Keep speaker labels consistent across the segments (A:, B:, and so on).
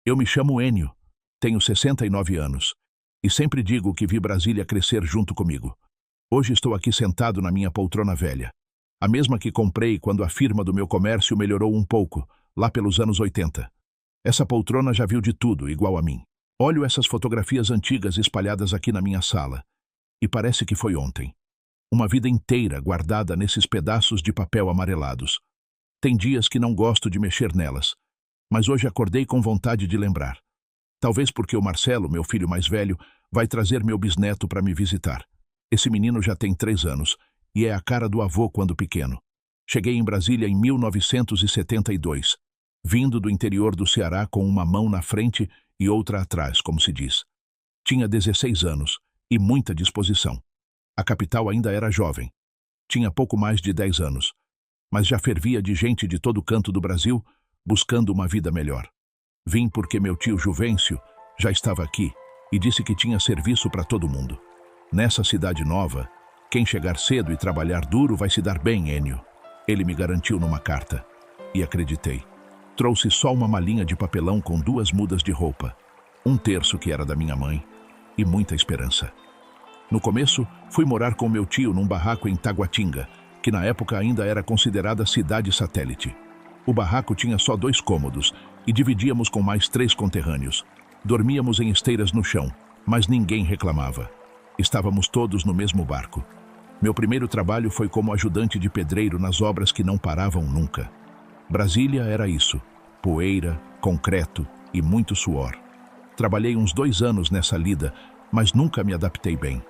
A: Eu me chamo Enio, tenho 69 anos, e sempre digo que vi Brasília crescer junto comigo. Hoje estou aqui sentado na minha poltrona velha, a mesma que comprei quando a firma do meu comércio melhorou um pouco, lá pelos anos 80. Essa poltrona já viu de tudo, igual a mim. Olho essas fotografias antigas espalhadas aqui na minha sala, e parece que foi ontem. Uma vida inteira guardada nesses pedaços de papel amarelados. Tem dias que não gosto de mexer nelas, mas hoje acordei com vontade de lembrar. Talvez porque o Marcelo, meu filho mais velho, vai trazer meu bisneto para me visitar. Esse menino já tem 3 anos e é a cara do avô quando pequeno. Cheguei em Brasília em 1972, vindo do interior do Ceará com uma mão na frente e outra atrás, como se diz. Tinha 16 anos e muita disposição. A capital ainda era jovem. Tinha pouco mais de 10 anos, mas já fervia de gente de todo canto do Brasil buscando uma vida melhor. Vim porque meu tio Juvencio já estava aqui e disse que tinha serviço para todo mundo. Nessa cidade nova, quem chegar cedo e trabalhar duro vai se dar bem, Enio. Ele me garantiu numa carta. E acreditei. Trouxe só uma malinha de papelão com 2 mudas de roupa, 1/3 que era da minha mãe, e muita esperança. No começo, fui morar com meu tio num barraco em Taguatinga, que na época ainda era considerada cidade satélite. O barraco tinha só 2 cômodos e dividíamos com mais 3 conterrâneos. Dormíamos em esteiras no chão, mas ninguém reclamava. Estávamos todos no mesmo barco. Meu primeiro trabalho foi como ajudante de pedreiro nas obras que não paravam nunca. Brasília era isso: poeira, concreto e muito suor. Trabalhei uns 2 anos nessa lida, mas nunca me adaptei bem.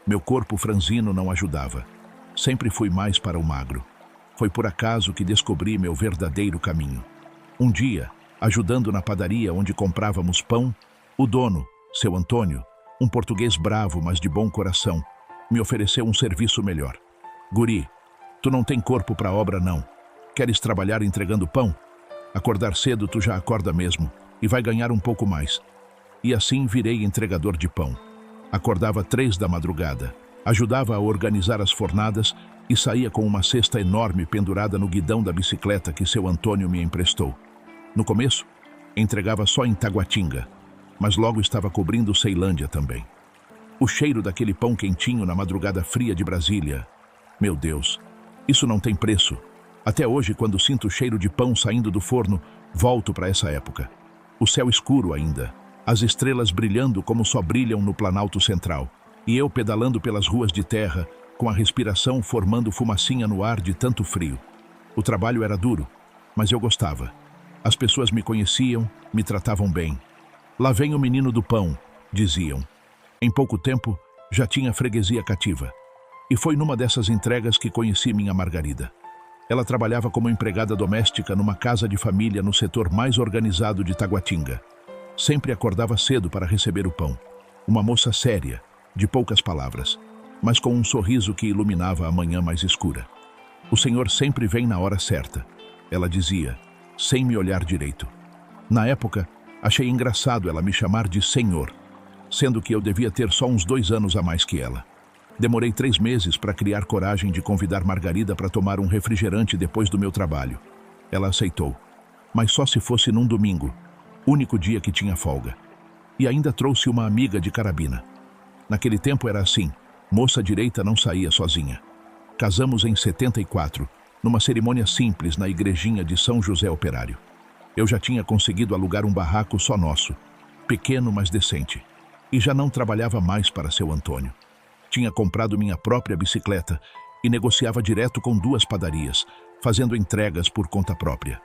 A: Meu corpo franzino não ajudava. Sempre fui mais para o magro. Foi por acaso que descobri meu verdadeiro caminho. Um dia, ajudando na padaria onde comprávamos pão, o dono, seu Antônio, um português bravo, mas de bom coração, me ofereceu um serviço melhor. Guri, tu não tem corpo para obra não. Queres trabalhar entregando pão? Acordar cedo tu já acorda mesmo e vai ganhar um pouco mais. E assim virei entregador de pão. Acordava 3 da madrugada, ajudava a organizar as fornadas e saía com uma cesta enorme pendurada no guidão da bicicleta que seu Antônio me emprestou. No começo, entregava só em Taguatinga, mas logo estava cobrindo Ceilândia também. O cheiro daquele pão quentinho na madrugada fria de Brasília. Meu Deus, isso não tem preço. Até hoje, quando sinto o cheiro de pão saindo do forno, volto para essa época. O céu escuro ainda, as estrelas brilhando como só brilham no Planalto Central, e eu pedalando pelas ruas de terra, com a respiração formando fumacinha no ar de tanto frio. O trabalho era duro, mas eu gostava. As pessoas me conheciam, me tratavam bem. Lá vem o menino do pão, diziam. Em pouco tempo, já tinha freguesia cativa. E foi numa dessas entregas que conheci minha Margarida. Ela trabalhava como empregada doméstica numa casa de família no setor mais organizado de Taguatinga. Sempre acordava cedo para receber o pão. Uma moça séria, de poucas palavras, mas com um sorriso que iluminava a manhã mais escura. O Senhor sempre vem na hora certa, ela dizia, sem me olhar direito. Na época, achei engraçado ela me chamar de Senhor, sendo que eu devia ter só uns 2 anos a mais que ela. Demorei 3 meses para criar coragem de convidar Margarida para tomar um refrigerante depois do meu trabalho. Ela aceitou, mas só se fosse num domingo, único dia que tinha folga. E ainda trouxe uma amiga de carabina. Naquele tempo era assim, moça direita não saía sozinha. Casamos em 74, numa cerimônia simples na igrejinha de São José Operário. Eu já tinha conseguido alugar um barraco só nosso, pequeno mas decente, e já não trabalhava mais para seu Antônio. Tinha comprado minha própria bicicleta e negociava direto com 2 padarias, fazendo entregas por conta própria.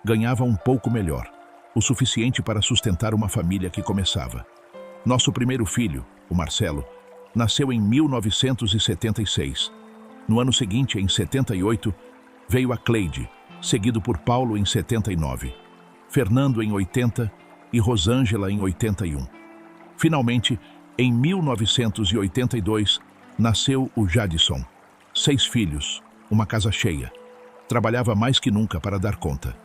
A: Ganhava um pouco melhor, o suficiente para sustentar uma família que começava. Nosso primeiro filho, o Marcelo, nasceu em 1976. No ano seguinte, em 78, veio a Cleide, seguido por Paulo em 79, Fernando em 80 e Rosângela em 81. Finalmente, em 1982, nasceu o Jadson. 6 filhos, uma casa cheia. Trabalhava mais que nunca para dar conta.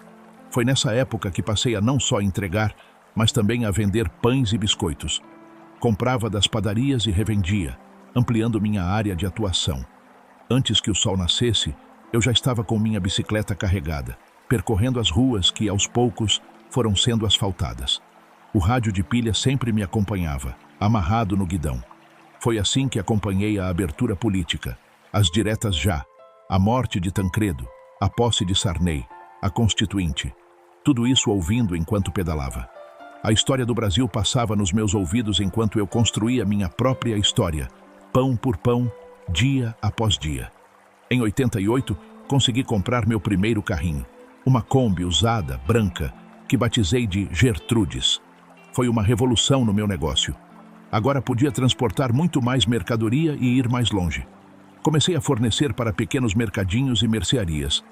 A: Foi nessa época que passei a não só entregar, mas também a vender pães e biscoitos. Comprava das padarias e revendia, ampliando minha área de atuação. Antes que o sol nascesse, eu já estava com minha bicicleta carregada, percorrendo as ruas que, aos poucos, foram sendo asfaltadas. O rádio de pilha sempre me acompanhava, amarrado no guidão. Foi assim que acompanhei a abertura política, as diretas já, a morte de Tancredo, a posse de Sarney, a Constituinte. Tudo isso ouvindo enquanto pedalava. A história do Brasil passava nos meus ouvidos enquanto eu construía minha própria história, pão por pão, dia após dia. Em 88, consegui comprar meu primeiro carrinho, uma Kombi usada, branca, que batizei de Gertrudes. Foi uma revolução no meu negócio. Agora podia transportar muito mais mercadoria e ir mais longe. Comecei a fornecer para pequenos mercadinhos e mercearias.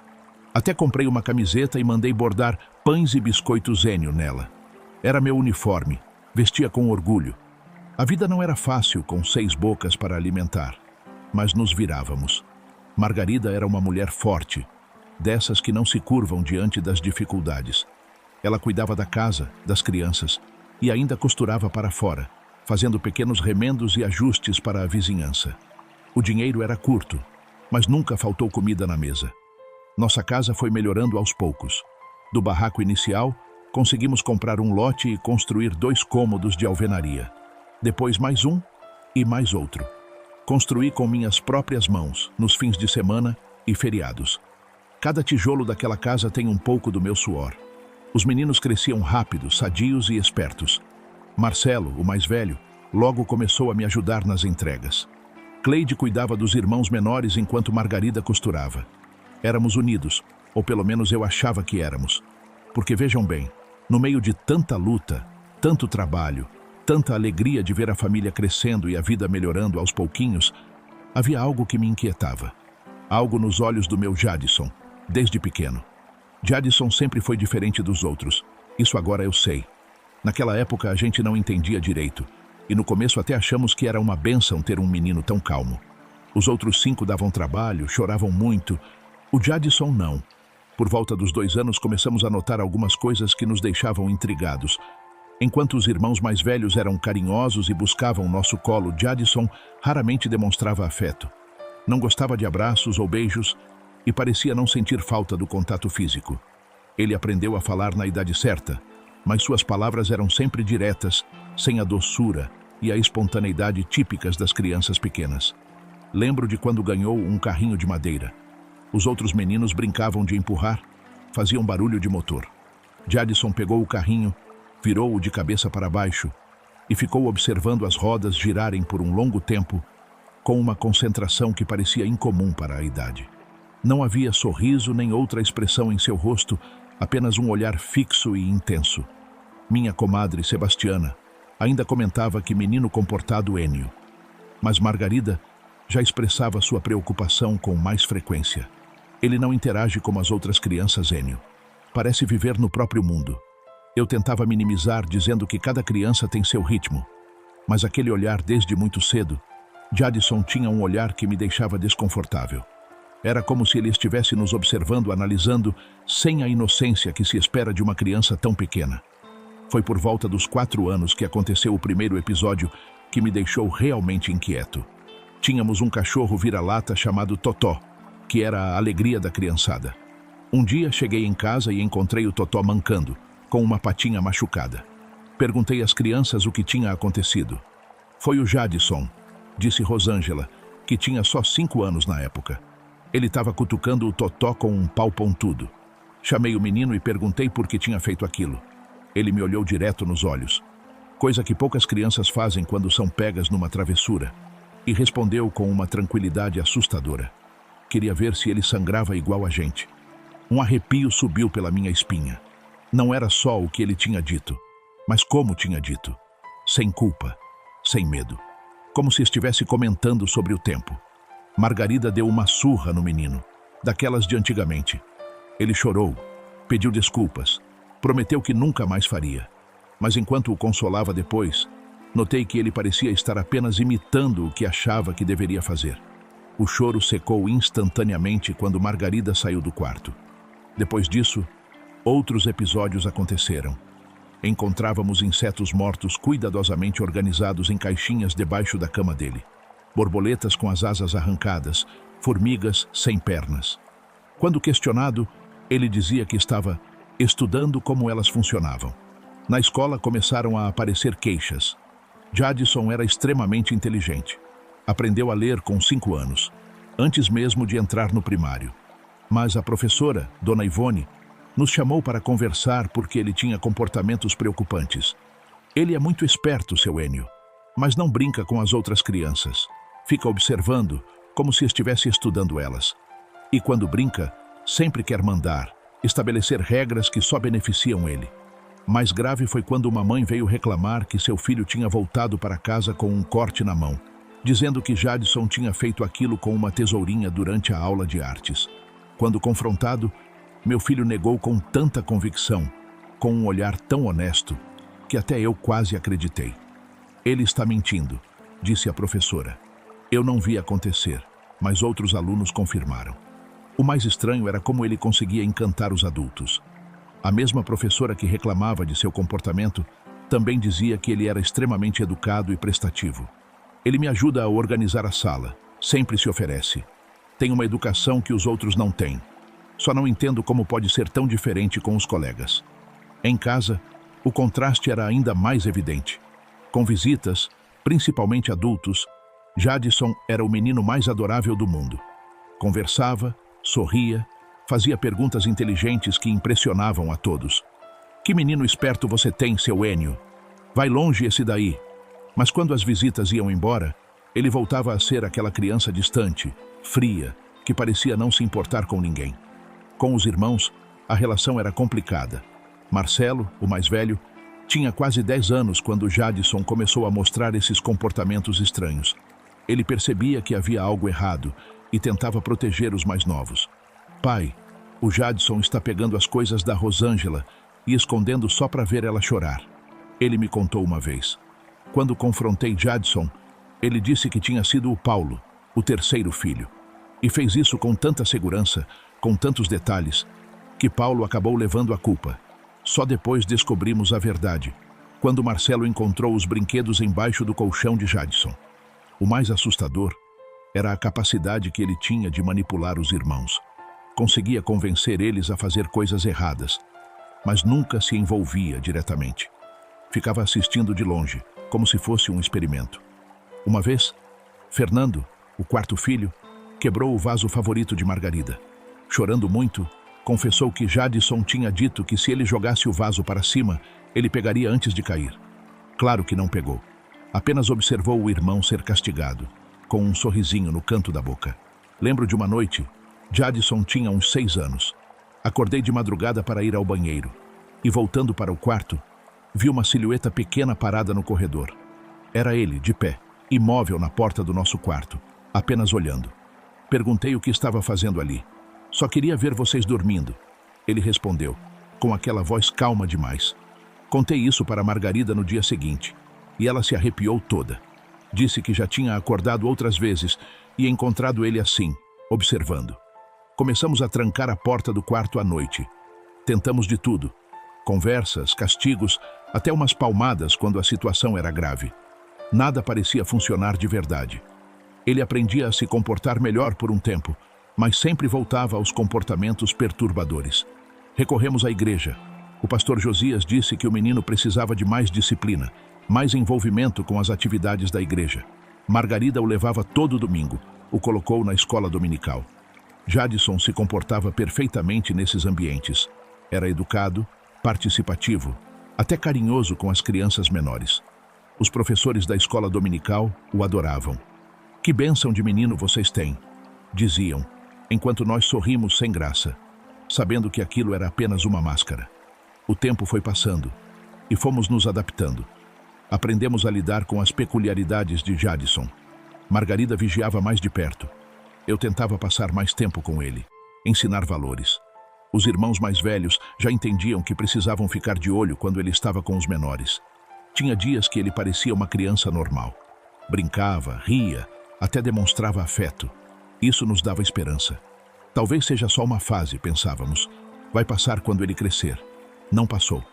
A: Até comprei uma camiseta e mandei bordar pães e biscoitos Zênio nela. Era meu uniforme, vestia com orgulho. A vida não era fácil com 6 bocas para alimentar, mas nos virávamos. Margarida era uma mulher forte, dessas que não se curvam diante das dificuldades. Ela cuidava da casa, das crianças, e ainda costurava para fora, fazendo pequenos remendos e ajustes para a vizinhança. O dinheiro era curto, mas nunca faltou comida na mesa. Nossa casa foi melhorando aos poucos. Do barraco inicial, conseguimos comprar um lote e construir 2 cômodos de alvenaria. Depois mais um e mais outro. Construí com minhas próprias mãos, nos fins de semana e feriados. Cada tijolo daquela casa tem um pouco do meu suor. Os meninos cresciam rápido, sadios e espertos. Marcelo, o mais velho, logo começou a me ajudar nas entregas. Cleide cuidava dos irmãos menores enquanto Margarida costurava. Éramos unidos, ou pelo menos eu achava que éramos. Porque vejam bem, no meio de tanta luta, tanto trabalho, tanta alegria de ver a família crescendo e a vida melhorando aos pouquinhos, havia algo que me inquietava. Algo nos olhos do meu Jadson, desde pequeno. Jadson sempre foi diferente dos outros. Isso agora eu sei. Naquela época a gente não entendia direito. E no começo até achamos que era uma bênção ter um menino tão calmo. Os outros 5 davam trabalho, choravam muito. O Jadson não. Por volta dos 2 anos começamos a notar algumas coisas que nos deixavam intrigados. Enquanto os irmãos mais velhos eram carinhosos e buscavam nosso colo, Jadson raramente demonstrava afeto. Não gostava de abraços ou beijos e parecia não sentir falta do contato físico. Ele aprendeu a falar na idade certa, mas suas palavras eram sempre diretas, sem a doçura e a espontaneidade típicas das crianças pequenas. Lembro de quando ganhou um carrinho de madeira. Os outros meninos brincavam de empurrar, faziam barulho de motor. Jadson pegou o carrinho, virou-o de cabeça para baixo e ficou observando as rodas girarem por um longo tempo, com uma concentração que parecia incomum para a idade. Não havia sorriso nem outra expressão em seu rosto, apenas um olhar fixo e intenso. Minha comadre, Sebastiana, ainda comentava que menino comportado Enio. Mas Margarida já expressava sua preocupação com mais frequência. Ele não interage como as outras crianças, Enio. Parece viver no próprio mundo. Eu tentava minimizar, dizendo que cada criança tem seu ritmo. Mas aquele olhar desde muito cedo, Jadson tinha um olhar que me deixava desconfortável. Era como se ele estivesse nos observando, analisando, sem a inocência que se espera de uma criança tão pequena. Foi por volta dos 4 anos que aconteceu o primeiro episódio que me deixou realmente inquieto. Tínhamos um cachorro vira-lata chamado Totó, que era a alegria da criançada. Um dia cheguei em casa e encontrei o Totó mancando, com uma patinha machucada. Perguntei às crianças o que tinha acontecido. Foi o Jadson, disse Rosângela, que tinha só 5 anos na época. Ele estava cutucando o Totó com um pau pontudo. Chamei o menino e perguntei por que tinha feito aquilo. Ele me olhou direto nos olhos, coisa que poucas crianças fazem quando são pegas numa travessura, e respondeu com uma tranquilidade assustadora. Queria ver se ele sangrava igual a gente. Um arrepio subiu pela minha espinha. Não era só o que ele tinha dito, mas como tinha dito. Sem culpa, sem medo. Como se estivesse comentando sobre o tempo. Margarida deu uma surra no menino, daquelas de antigamente. Ele chorou, pediu desculpas, prometeu que nunca mais faria. Mas enquanto o consolava depois, notei que ele parecia estar apenas imitando o que achava que deveria fazer. O choro secou instantaneamente quando Margarida saiu do quarto. Depois disso, outros episódios aconteceram. Encontrávamos insetos mortos cuidadosamente organizados em caixinhas debaixo da cama dele. Borboletas com as asas arrancadas, formigas sem pernas. Quando questionado, ele dizia que estava estudando como elas funcionavam. Na escola começaram a aparecer queixas. Jadson era extremamente inteligente. Aprendeu a ler com 5 anos, antes mesmo de entrar no primário. Mas a professora, Dona Ivone, nos chamou para conversar porque ele tinha comportamentos preocupantes. Ele é muito esperto, seu Enio, mas não brinca com as outras crianças. Fica observando, como se estivesse estudando elas. E quando brinca, sempre quer mandar, estabelecer regras que só beneficiam ele. Mais grave foi quando uma mãe veio reclamar que seu filho tinha voltado para casa com um corte na mão, dizendo que Jadson tinha feito aquilo com uma tesourinha durante a aula de artes. Quando confrontado, meu filho negou com tanta convicção, com um olhar tão honesto, que até eu quase acreditei. Ele está mentindo, disse a professora. Eu não vi acontecer, mas outros alunos confirmaram. O mais estranho era como ele conseguia encantar os adultos. A mesma professora que reclamava de seu comportamento também dizia que ele era extremamente educado e prestativo. Ele me ajuda a organizar a sala, sempre se oferece. Tem uma educação que os outros não têm. Só não entendo como pode ser tão diferente com os colegas. Em casa, o contraste era ainda mais evidente. Com visitas, principalmente adultos, Jadson era o menino mais adorável do mundo. Conversava, sorria, fazia perguntas inteligentes que impressionavam a todos. Que menino esperto você tem, seu Enio? Vai longe esse daí. Mas quando as visitas iam embora, ele voltava a ser aquela criança distante, fria, que parecia não se importar com ninguém. Com os irmãos, a relação era complicada. Marcelo, o mais velho, tinha quase 10 anos quando Jadson começou a mostrar esses comportamentos estranhos. Ele percebia que havia algo errado e tentava proteger os mais novos. Pai, o Jadson está pegando as coisas da Rosângela e escondendo só para ver ela chorar. Ele me contou uma vez. Quando confrontei Jadson, ele disse que tinha sido o Paulo, o terceiro filho. E fez isso com tanta segurança, com tantos detalhes, que Paulo acabou levando a culpa. Só depois descobrimos a verdade, quando Marcelo encontrou os brinquedos embaixo do colchão de Jadson. O mais assustador era a capacidade que ele tinha de manipular os irmãos. Conseguia convencer eles a fazer coisas erradas, mas nunca se envolvia diretamente. Ficava assistindo de longe, como se fosse um experimento. Uma vez, Fernando, o quarto filho, quebrou o vaso favorito de Margarida. Chorando muito, confessou que Jadson tinha dito que se ele jogasse o vaso para cima, ele pegaria antes de cair. Claro que não pegou. Apenas observou o irmão ser castigado, com um sorrisinho no canto da boca. Lembro de uma noite, Jadson tinha uns 6 anos. Acordei de madrugada para ir ao banheiro, e voltando para o quarto, vi uma silhueta pequena parada no corredor. Era ele, de pé, imóvel na porta do nosso quarto, apenas olhando. Perguntei o que estava fazendo ali. Só queria ver vocês dormindo. Ele respondeu, com aquela voz calma demais. Contei isso para Margarida no dia seguinte, e ela se arrepiou toda. Disse que já tinha acordado outras vezes e encontrado ele assim, observando. Começamos a trancar a porta do quarto à noite. Tentamos de tudo. Conversas, castigos, até umas palmadas quando a situação era grave. Nada parecia funcionar de verdade. Ele aprendia a se comportar melhor por um tempo, mas sempre voltava aos comportamentos perturbadores. Recorremos à igreja. O pastor Josias disse que o menino precisava de mais disciplina, mais envolvimento com as atividades da igreja. Margarida o levava todo domingo, o colocou na escola dominical. Jadson se comportava perfeitamente nesses ambientes. Era educado, participativo, até carinhoso com as crianças menores. Os professores da escola dominical o adoravam. Que bênção de menino vocês têm, diziam, enquanto nós sorrimos sem graça, sabendo que aquilo era apenas uma máscara. O tempo foi passando e fomos nos adaptando. Aprendemos a lidar com as peculiaridades de Jadson. Margarida vigiava mais de perto. Eu tentava passar mais tempo com ele, ensinar valores. Os irmãos mais velhos já entendiam que precisavam ficar de olho quando ele estava com os menores. Tinha dias que ele parecia uma criança normal. Brincava, ria, até demonstrava afeto. Isso nos dava esperança. Talvez seja só uma fase, pensávamos. Vai passar quando ele crescer. Não passou.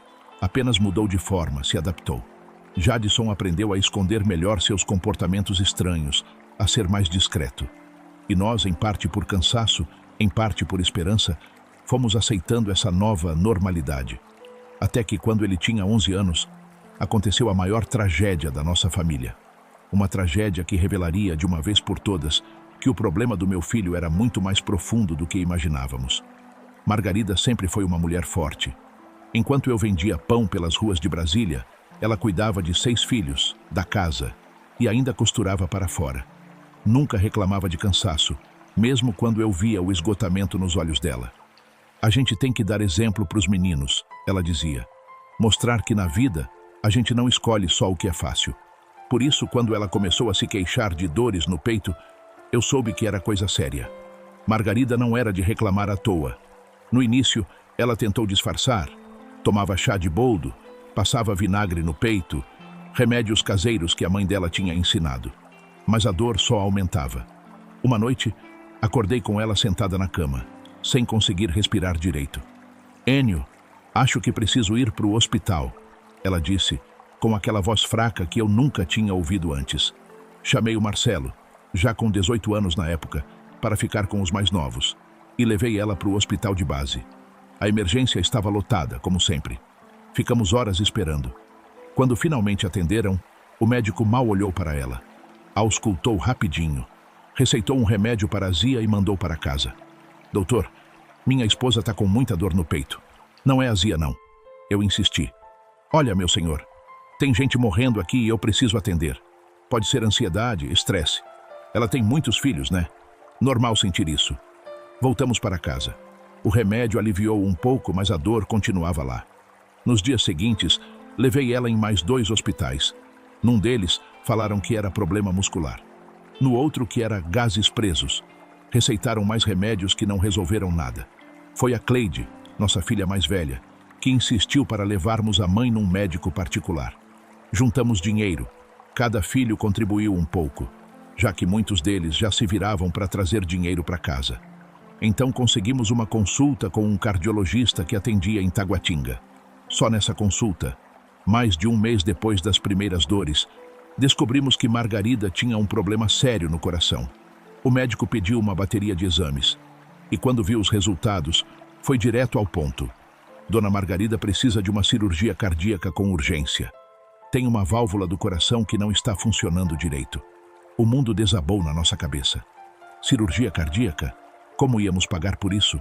A: Apenas mudou de forma, se adaptou. Jadson aprendeu a esconder melhor seus comportamentos estranhos, a ser mais discreto. E nós, em parte por cansaço, em parte por esperança, fomos aceitando essa nova normalidade. Até que, quando ele tinha 11 anos, aconteceu a maior tragédia da nossa família. Uma tragédia que revelaria de uma vez por todas que o problema do meu filho era muito mais profundo do que imaginávamos. Margarida sempre foi uma mulher forte. Enquanto eu vendia pão pelas ruas de Brasília, ela cuidava de 6 filhos, da casa, e ainda costurava para fora. Nunca reclamava de cansaço, mesmo quando eu via o esgotamento nos olhos dela. A gente tem que dar exemplo para os meninos, ela dizia. Mostrar que na vida, a gente não escolhe só o que é fácil. Por isso, quando ela começou a se queixar de dores no peito, eu soube que era coisa séria. Margarida não era de reclamar à toa. No início, ela tentou disfarçar. Tomava chá de boldo, passava vinagre no peito, remédios caseiros que a mãe dela tinha ensinado. Mas a dor só aumentava. Uma noite, acordei com ela sentada na cama, sem conseguir respirar direito. "Enio, acho que preciso ir para o hospital", ela disse, com aquela voz fraca que eu nunca tinha ouvido antes. Chamei o Marcelo, já com 18 anos na época, para ficar com os mais novos, e levei ela para o hospital de base. A emergência estava lotada, como sempre. Ficamos horas esperando. Quando finalmente atenderam, o médico mal olhou para ela. Auscultou rapidinho. Receitou um remédio para azia e mandou para casa. "Doutor, minha esposa está com muita dor no peito. Não é azia, não." Eu insisti. "Olha, meu senhor, tem gente morrendo aqui e eu preciso atender. Pode ser ansiedade, estresse. Ela tem muitos filhos, né? Normal sentir isso." Voltamos para casa. O remédio aliviou um pouco, mas a dor continuava lá. Nos dias seguintes, levei ela em mais 2 hospitais. Num deles, falaram que era problema muscular. No outro, que era gases presos. Receitaram mais remédios que não resolveram nada. Foi a Cleide, nossa filha mais velha, que insistiu para levarmos a mãe num médico particular. Juntamos dinheiro. Cada filho contribuiu um pouco, já que muitos deles já se viravam para trazer dinheiro para casa. Então conseguimos uma consulta com um cardiologista que atendia em Taguatinga. Só nessa consulta, mais de um mês depois das primeiras dores, descobrimos que Margarida tinha um problema sério no coração. O médico pediu uma bateria de exames, e quando viu os resultados, foi direto ao ponto. Dona Margarida precisa de uma cirurgia cardíaca com urgência. Tem uma válvula do coração que não está funcionando direito. O mundo desabou na nossa cabeça. Cirurgia cardíaca? Como íamos pagar por isso?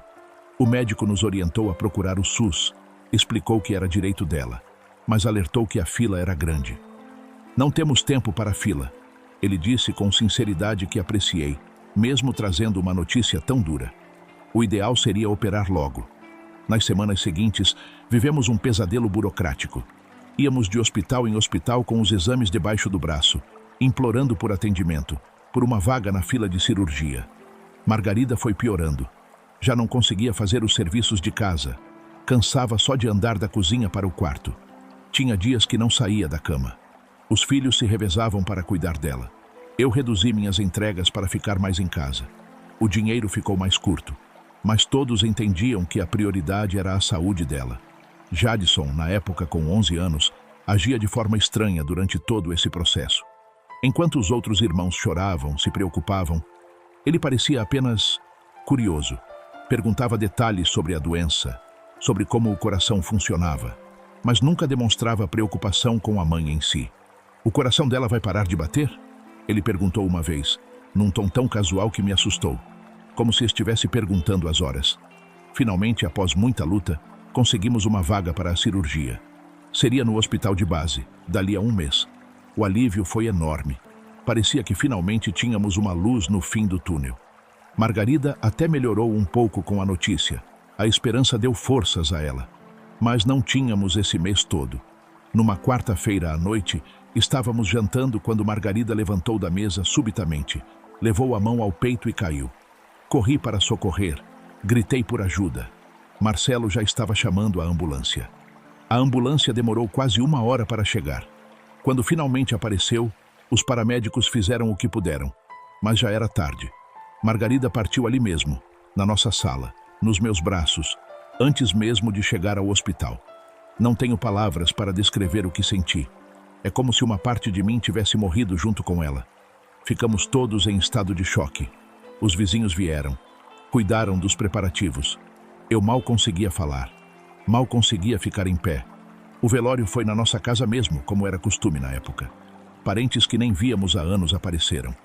A: O médico nos orientou a procurar o SUS, explicou que era direito dela, mas alertou que a fila era grande. "Não temos tempo para a fila", ele disse com sinceridade que apreciei, mesmo trazendo uma notícia tão dura. O ideal seria operar logo. Nas semanas seguintes, vivemos um pesadelo burocrático. Íamos de hospital em hospital com os exames debaixo do braço, implorando por atendimento, por uma vaga na fila de cirurgia. Margarida foi piorando. Já não conseguia fazer os serviços de casa. Cansava só de andar da cozinha para o quarto. Tinha dias que não saía da cama. Os filhos se revezavam para cuidar dela. Eu reduzi minhas entregas para ficar mais em casa. O dinheiro ficou mais curto, mas todos entendiam que a prioridade era a saúde dela. Jadson, na época com 11 anos, agia de forma estranha durante todo esse processo. Enquanto os outros irmãos choravam, se preocupavam, ele parecia apenas curioso. Perguntava detalhes sobre a doença, sobre como o coração funcionava, mas nunca demonstrava preocupação com a mãe em si. "O coração dela vai parar de bater?" ele perguntou uma vez, num tom tão casual que me assustou, como se estivesse perguntando as horas. Finalmente, após muita luta, conseguimos uma vaga para a cirurgia. Seria no hospital de base, dali a um mês. O alívio foi enorme. Parecia que finalmente tínhamos uma luz no fim do túnel. Margarida até melhorou um pouco com a notícia. A esperança deu forças a ela. Mas não tínhamos esse mês todo. Numa quarta-feira à noite, estávamos jantando quando Margarida levantou da mesa subitamente, levou a mão ao peito e caiu. Corri para socorrer, gritei por ajuda. Marcelo já estava chamando a ambulância. A ambulância demorou quase 1 hora para chegar. Quando finalmente apareceu, os paramédicos fizeram o que puderam, mas já era tarde. Margarida partiu ali mesmo, na nossa sala, nos meus braços, antes mesmo de chegar ao hospital. Não tenho palavras para descrever o que senti. É como se uma parte de mim tivesse morrido junto com ela. Ficamos todos em estado de choque. Os vizinhos vieram, cuidaram dos preparativos. Eu mal conseguia falar, mal conseguia ficar em pé. O velório foi na nossa casa mesmo, como era costume na época. Parentes que nem víamos há anos apareceram.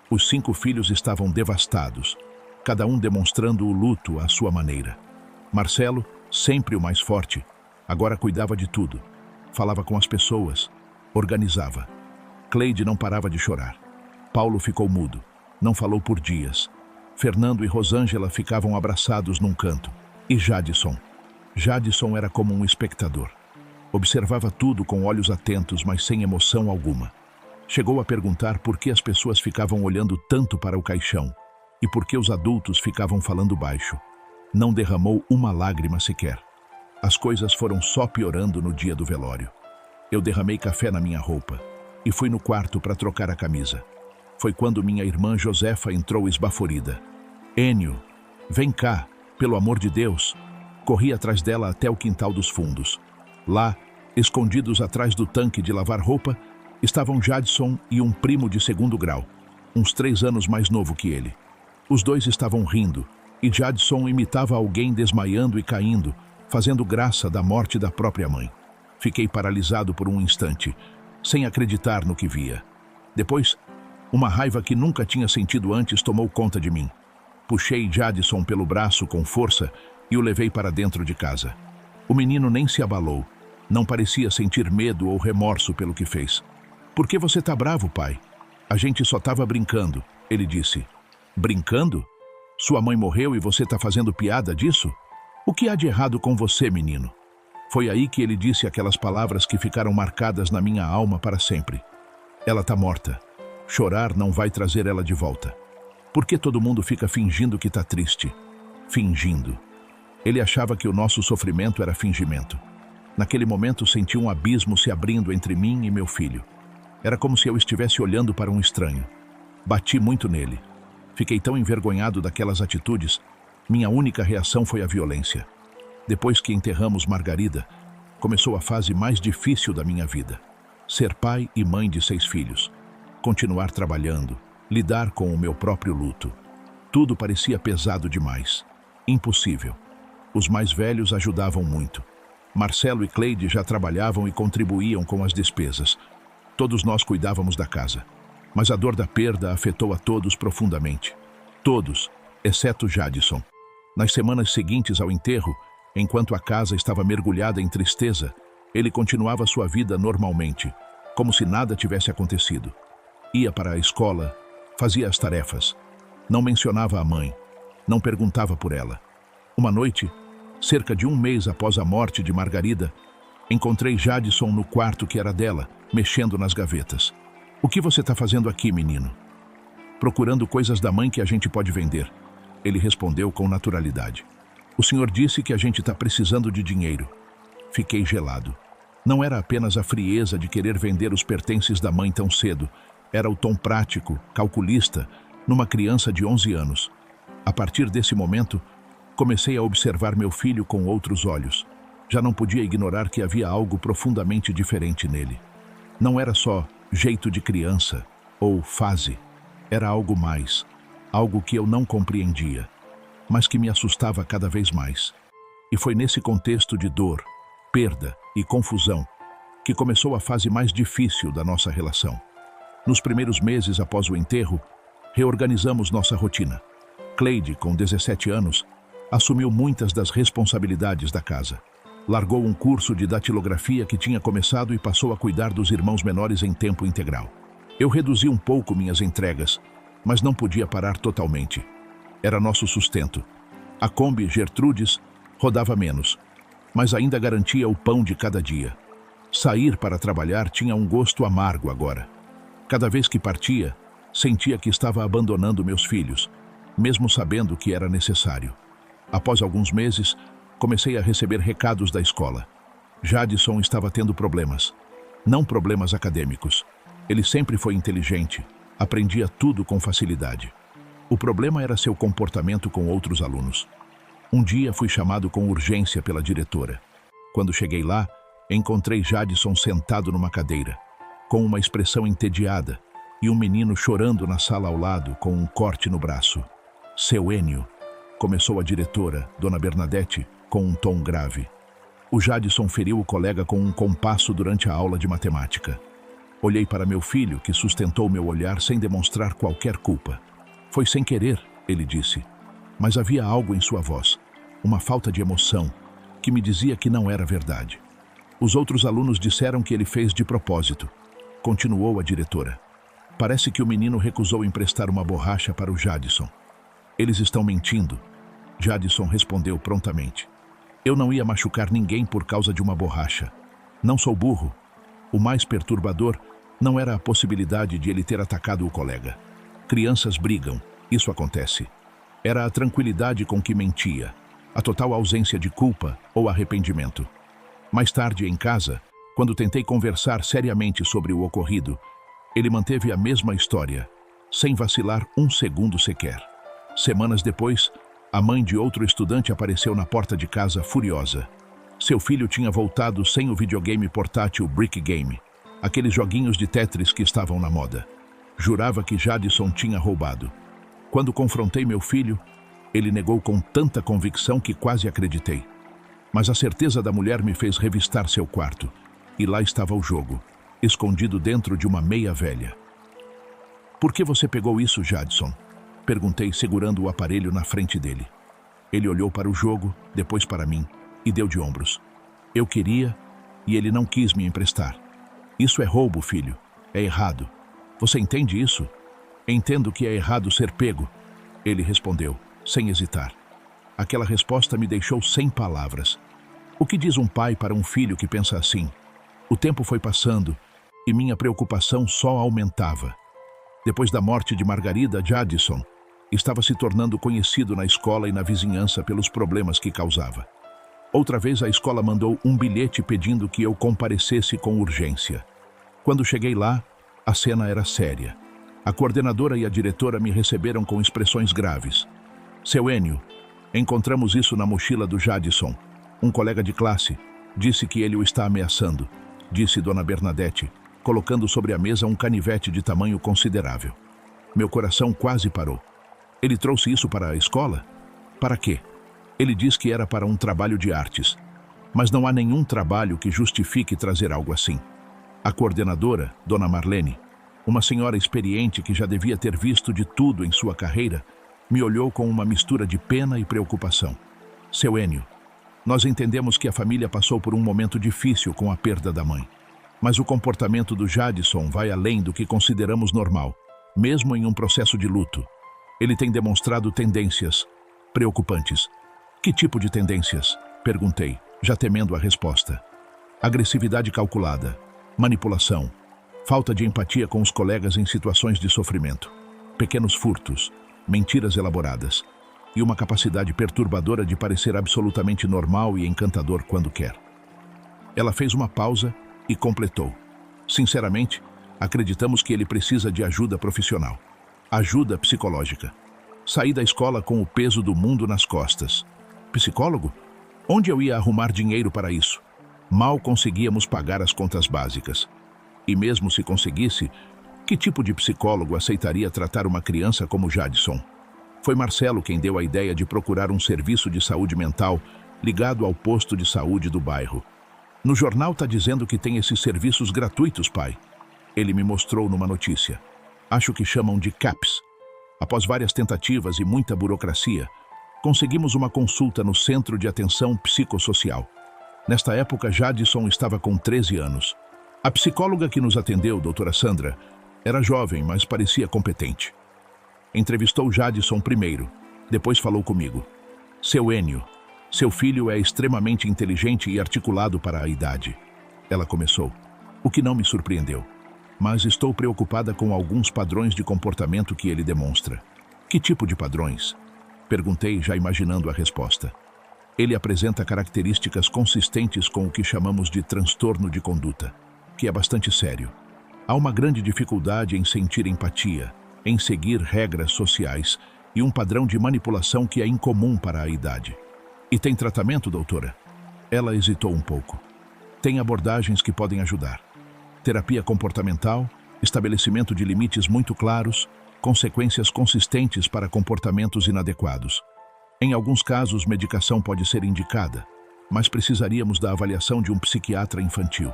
A: Os 5 filhos estavam devastados, cada um demonstrando o luto à sua maneira. Marcelo, sempre o mais forte, agora cuidava de tudo. Falava com as pessoas, organizava. Cleide não parava de chorar. Paulo ficou mudo, não falou por dias. Fernando e Rosângela ficavam abraçados num canto. E Jadson? Jadson era como um espectador. Observava tudo com olhos atentos, mas sem emoção alguma. Chegou a perguntar por que as pessoas ficavam olhando tanto para o caixão e por que os adultos ficavam falando baixo. Não derramou uma lágrima sequer. As coisas foram só piorando no dia do velório. Eu derramei café na minha roupa e fui no quarto para trocar a camisa. Foi quando minha irmã Josefa entrou esbaforida. Enio, vem cá, pelo amor de Deus. Corri atrás dela até o quintal dos fundos. Lá, escondidos atrás do tanque de lavar roupa, estavam Jadson e um primo de 2º grau, uns 3 anos mais novo que ele. Os dois estavam rindo, e Jadson imitava alguém desmaiando e caindo, fazendo graça da morte da própria mãe. Fiquei paralisado por um instante, sem acreditar no que via. Depois, uma raiva que nunca tinha sentido antes tomou conta de mim. Puxei Jadson pelo braço com força e o levei para dentro de casa. O menino nem se abalou, não parecia sentir medo ou remorso pelo que fez. Por que você tá bravo, pai? A gente só estava brincando, ele disse. Brincando? Sua mãe morreu e você tá fazendo piada disso? O que há de errado com você, menino? Foi aí que ele disse aquelas palavras que ficaram marcadas na minha alma para sempre. Ela tá morta. Chorar não vai trazer ela de volta. Por que todo mundo fica fingindo que tá triste? Fingindo. Ele achava que o nosso sofrimento era fingimento. Naquele momento senti um abismo se abrindo entre mim e meu filho. Era como se eu estivesse olhando para um estranho. Bati muito nele. Fiquei tão envergonhado daquelas atitudes, minha única reação foi a violência. Depois que enterramos Margarida, começou a fase mais difícil da minha vida. Ser pai e mãe de 6 filhos. Continuar trabalhando, lidar com o meu próprio luto. Tudo parecia pesado demais. Impossível. Os mais velhos ajudavam muito. Marcelo e Cleide já trabalhavam e contribuíam com as despesas. Todos nós cuidávamos da casa. Mas a dor da perda afetou a todos profundamente. Todos, exceto Jadson. Nas semanas seguintes ao enterro, enquanto a casa estava mergulhada em tristeza, ele continuava sua vida normalmente, como se nada tivesse acontecido. Ia para a escola, fazia as tarefas. Não mencionava a mãe, não perguntava por ela. Uma noite, cerca de 1 mês após a morte de Margarida, encontrei Jadson no quarto que era dela, mexendo nas gavetas. O que você está fazendo aqui, menino? Procurando coisas da mãe que a gente pode vender. Ele respondeu com naturalidade. O senhor disse que a gente está precisando de dinheiro. Fiquei gelado. Não era apenas a frieza de querer vender os pertences da mãe tão cedo. Era o tom prático, calculista, numa criança de 11 anos. A partir desse momento, comecei a observar meu filho com outros olhos. Já não podia ignorar que havia algo profundamente diferente nele. Não era só jeito de criança ou fase. Era algo mais, algo que eu não compreendia, mas que me assustava cada vez mais. E foi nesse contexto de dor, perda e confusão que começou a fase mais difícil da nossa relação. Nos primeiros meses após o enterro, reorganizamos nossa rotina. Cleide, com 17 anos, assumiu muitas das responsabilidades da casa. Largou um curso de datilografia que tinha começado e passou a cuidar dos irmãos menores em tempo integral. Eu reduzi um pouco minhas entregas, mas não podia parar totalmente. Era nosso sustento. A Kombi Gertrudes rodava menos, mas ainda garantia o pão de cada dia. Sair para trabalhar tinha um gosto amargo agora. Cada vez que partia, sentia que estava abandonando meus filhos, mesmo sabendo que era necessário. Após alguns meses, comecei a receber recados da escola. Jadson estava tendo problemas. Não problemas acadêmicos. Ele sempre foi inteligente, aprendia tudo com facilidade. O problema era seu comportamento com outros alunos. Um dia fui chamado com urgência pela diretora. Quando cheguei lá, encontrei Jadson sentado numa cadeira, com uma expressão entediada, e um menino chorando na sala ao lado com um corte no braço. Seu Enio, começou a diretora, Dona Bernadette, com um tom grave. O Jadson feriu o colega com um compasso durante a aula de matemática. Olhei para meu filho, que sustentou meu olhar sem demonstrar qualquer culpa. Foi sem querer, ele disse. Mas havia algo em sua voz, uma falta de emoção, que me dizia que não era verdade. Os outros alunos disseram que ele fez de propósito. Continuou a diretora. Parece que o menino recusou emprestar uma borracha para o Jadson. Eles estão mentindo. Jadson respondeu prontamente. Eu não ia machucar ninguém por causa de uma borracha. Não sou burro. O mais perturbador não era a possibilidade de ele ter atacado o colega. Crianças brigam, isso acontece. Era a tranquilidade com que mentia, a total ausência de culpa ou arrependimento. Mais tarde, em casa, quando tentei conversar seriamente sobre o ocorrido, ele manteve a mesma história, sem vacilar um segundo sequer. Semanas depois, a mãe de outro estudante apareceu na porta de casa furiosa. Seu filho tinha voltado sem o videogame portátil Brick Game, aqueles joguinhos de Tetris que estavam na moda. Jurava que Jadson tinha roubado. Quando confrontei meu filho, ele negou com tanta convicção que quase acreditei. Mas a certeza da mulher me fez revistar seu quarto, e lá estava o jogo, escondido dentro de uma meia velha. Por que você pegou isso, Jadson? Perguntei, segurando o aparelho na frente dele. Ele olhou para o jogo, depois para mim, e deu de ombros. Eu queria, e ele não quis me emprestar. Isso é roubo, filho. É errado. Você entende isso? Entendo que é errado ser pego. Ele respondeu, sem hesitar. Aquela resposta me deixou sem palavras. O que diz um pai para um filho que pensa assim? O tempo foi passando, e minha preocupação só aumentava. Depois da morte de Margarida, Jadson estava se tornando conhecido na escola e na vizinhança pelos problemas que causava. Outra vez a escola mandou um bilhete pedindo que eu comparecesse com urgência. Quando cheguei lá, a cena era séria. A coordenadora e a diretora me receberam com expressões graves. Seu Enio, encontramos isso na mochila do Jadson. Um colega de classe disse que ele o está ameaçando, disse Dona Bernadette, colocando sobre a mesa um canivete de tamanho considerável. Meu coração quase parou. Ele trouxe isso para a escola? Para quê? Ele diz que era para um trabalho de artes. Mas não há nenhum trabalho que justifique trazer algo assim. A coordenadora, Dona Marlene, uma senhora experiente que já devia ter visto de tudo em sua carreira, me olhou com uma mistura de pena e preocupação. Seu Enio, nós entendemos que a família passou por um momento difícil com a perda da mãe. Mas o comportamento do Jadson vai além do que consideramos normal, mesmo em um processo de luto. Ele tem demonstrado tendências preocupantes. Que tipo de tendências? Perguntei, já temendo a resposta. Agressividade calculada, manipulação, falta de empatia com os colegas em situações de sofrimento, pequenos furtos, mentiras elaboradas e uma capacidade perturbadora de parecer absolutamente normal e encantador quando quer. Ela fez uma pausa e completou. Sinceramente, acreditamos que ele precisa de ajuda profissional. Ajuda psicológica. Saí da escola com o peso do mundo nas costas. Psicólogo? Onde eu ia arrumar dinheiro para isso? Mal conseguíamos pagar as contas básicas. E mesmo se conseguisse, que tipo de psicólogo aceitaria tratar uma criança como Jadson? Foi Marcelo quem deu a ideia de procurar um serviço de saúde mental ligado ao posto de saúde do bairro. No jornal está dizendo que tem esses serviços gratuitos, pai. Ele me mostrou numa notícia. Acho que chamam de CAPS. Após várias tentativas e muita burocracia, conseguimos uma consulta no Centro de Atenção Psicossocial. Nesta época, Jadson estava com 13 anos. A psicóloga que nos atendeu, doutora Sandra, era jovem, mas parecia competente. Entrevistou Jadson primeiro, depois falou comigo. Seu Enio, seu filho é extremamente inteligente e articulado para a idade. Ela começou, o que não me surpreendeu. Mas estou preocupada com alguns padrões de comportamento que ele demonstra. Que tipo de padrões? Perguntei, já imaginando a resposta. Ele apresenta características consistentes com o que chamamos de transtorno de conduta, que é bastante sério. Há uma grande dificuldade em sentir empatia, em seguir regras sociais e um padrão de manipulação que é incomum para a idade. E tem tratamento, doutora? Ela hesitou um pouco. Tem abordagens que podem ajudar. Terapia comportamental, estabelecimento de limites muito claros, consequências consistentes para comportamentos inadequados. Em alguns casos, medicação pode ser indicada. mas precisaríamos da avaliação de um psiquiatra infantil.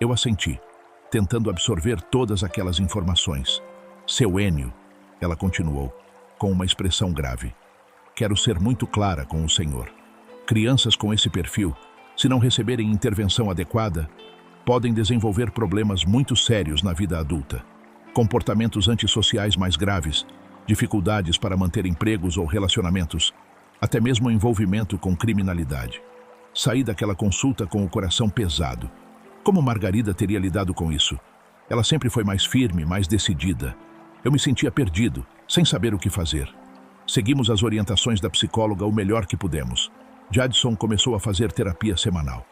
A: Eu assenti, tentando absorver todas aquelas informações. Seu Enio, ela continuou, com uma expressão grave. Quero ser muito clara com o senhor. Crianças com esse perfil, se não receberem intervenção adequada, podem desenvolver problemas muito sérios na vida adulta. Comportamentos antissociais mais graves, dificuldades para manter empregos ou relacionamentos, até mesmo envolvimento com criminalidade. Saí daquela consulta com o coração pesado. Como Margarida teria lidado com isso? Ela sempre foi mais firme, mais decidida. Eu me sentia perdido, sem saber o que fazer. Seguimos as orientações da psicóloga o melhor que pudemos. Jadson começou a fazer terapia semanal.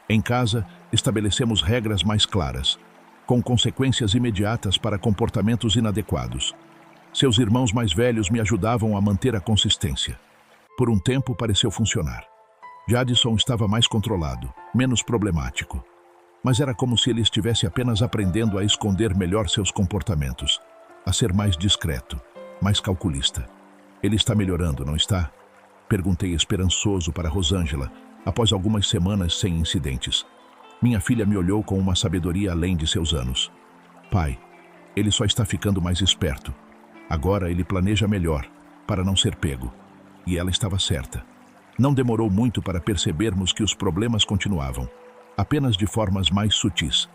A: Em casa, estabelecemos regras mais claras, com consequências imediatas para comportamentos inadequados. Seus irmãos mais velhos me ajudavam a manter a consistência. Por um tempo pareceu funcionar. Jadson estava mais controlado, menos problemático. Mas era como se ele estivesse apenas aprendendo a esconder melhor seus comportamentos, a ser mais discreto, mais calculista. Ele está melhorando, não está? Perguntei esperançoso para Rosângela, após algumas semanas sem incidentes. Minha filha me olhou com uma sabedoria além de seus anos. Pai, ele só está ficando mais esperto. Agora ele planeja melhor, para não ser pego. E ela estava certa. Não demorou muito para percebermos que os problemas continuavam, apenas de formas mais sutis.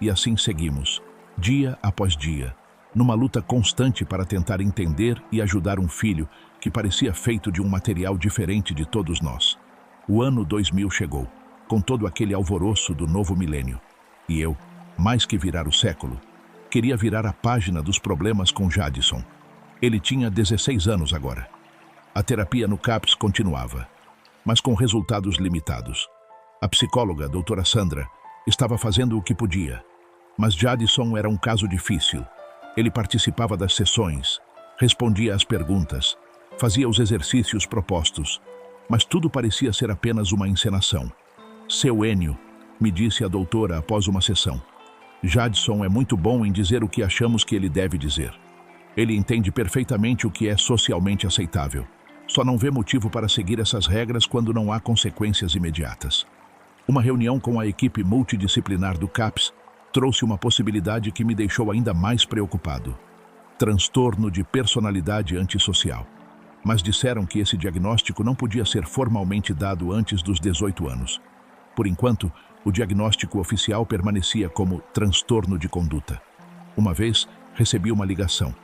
A: E assim seguimos, dia após dia, numa luta constante para tentar entender e ajudar um filho que parecia feito de um material diferente de todos nós. O ano 2000 chegou, com todo aquele alvoroço do novo milênio. E eu, mais que virar o século, queria virar a página dos problemas com Jadson. Ele tinha 16 anos agora. A terapia no CAPS continuava, mas com resultados limitados. A psicóloga, doutora Sandra, estava fazendo o que podia, mas Jadson era um caso difícil. Ele participava das sessões, respondia às perguntas, fazia os exercícios propostos, mas tudo parecia ser apenas uma encenação. Seu Enio, me disse a doutora após uma sessão. Jadson é muito bom em dizer o que achamos que ele deve dizer. Ele entende perfeitamente o que é socialmente aceitável. Só não vê motivo para seguir essas regras quando não há consequências imediatas. Uma reunião com a equipe multidisciplinar do CAPS trouxe uma possibilidade que me deixou ainda mais preocupado. Transtorno de personalidade antissocial. Mas disseram que esse diagnóstico não podia ser formalmente dado antes dos 18 anos. Por enquanto, o diagnóstico oficial permanecia como transtorno de conduta. Uma vez, recebi uma ligação.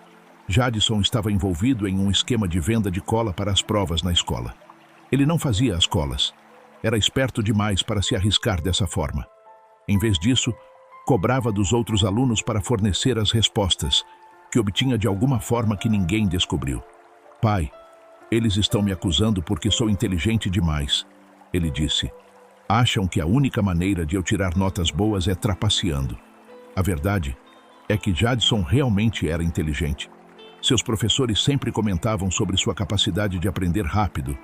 A: Jadson estava envolvido em um esquema de venda de cola para as provas na escola. Ele não fazia as colas. Era esperto demais para se arriscar dessa forma. Em vez disso, cobrava dos outros alunos para fornecer as respostas, que obtinha de alguma forma que ninguém descobriu. Pai, eles estão me acusando porque sou inteligente demais, ele disse. Acham que a única maneira de eu tirar notas boas é trapaceando. A verdade é que Jadson realmente era inteligente. Seus professores sempre comentavam sobre sua capacidade de aprender rápido,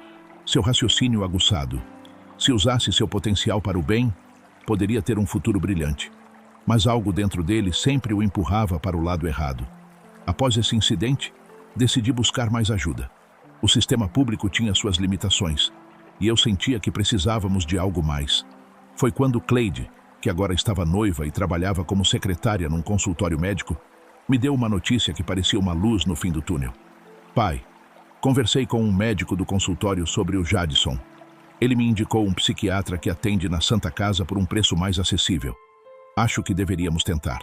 A: seu raciocínio aguçado. Se usasse seu potencial para o bem, poderia ter um futuro brilhante. Mas algo dentro dele sempre o empurrava para o lado errado. Após esse incidente, decidi buscar mais ajuda. O sistema público tinha suas limitações, e eu sentia que precisávamos de algo mais. Foi quando Cleide, que agora estava noiva e trabalhava como secretária num consultório médico, me deu uma notícia que parecia uma luz no fim do túnel. Pai, conversei com um médico do consultório sobre o Jadson. Ele me indicou um psiquiatra que atende na Santa Casa por um preço mais acessível. Acho que deveríamos tentar.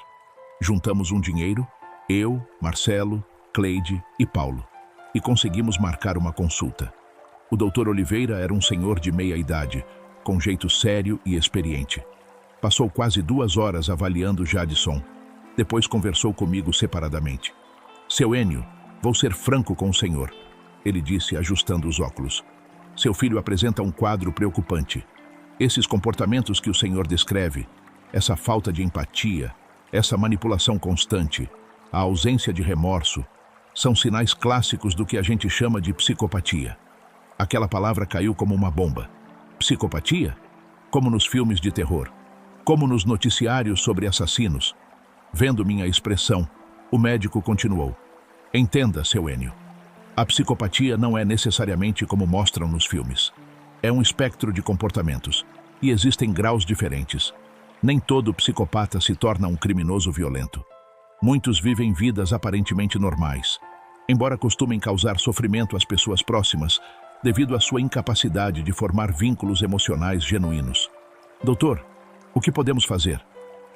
A: Juntamos um dinheiro, eu, Marcelo, Cleide e Paulo, e conseguimos marcar uma consulta. O Dr. Oliveira era um senhor de meia idade, com jeito sério e experiente. Passou quase 2 horas avaliando Jadson. Depois conversou comigo separadamente. Seu Enio, vou ser franco com o senhor, ele disse, ajustando os óculos. Seu filho apresenta um quadro preocupante. Esses comportamentos que o senhor descreve, essa falta de empatia, essa manipulação constante, a ausência de remorso, são sinais clássicos do que a gente chama de psicopatia. Aquela palavra caiu como uma bomba. Psicopatia? Como nos filmes de terror. Como nos noticiários sobre assassinos. Vendo minha expressão, o médico continuou. Entenda, seu Enio. A psicopatia não é necessariamente como mostram nos filmes. É um espectro de comportamentos, e existem graus diferentes. Nem todo psicopata se torna um criminoso violento. Muitos vivem vidas aparentemente normais, embora costumem causar sofrimento às pessoas próximas, devido à sua incapacidade de formar vínculos emocionais genuínos. Doutor, o que podemos fazer?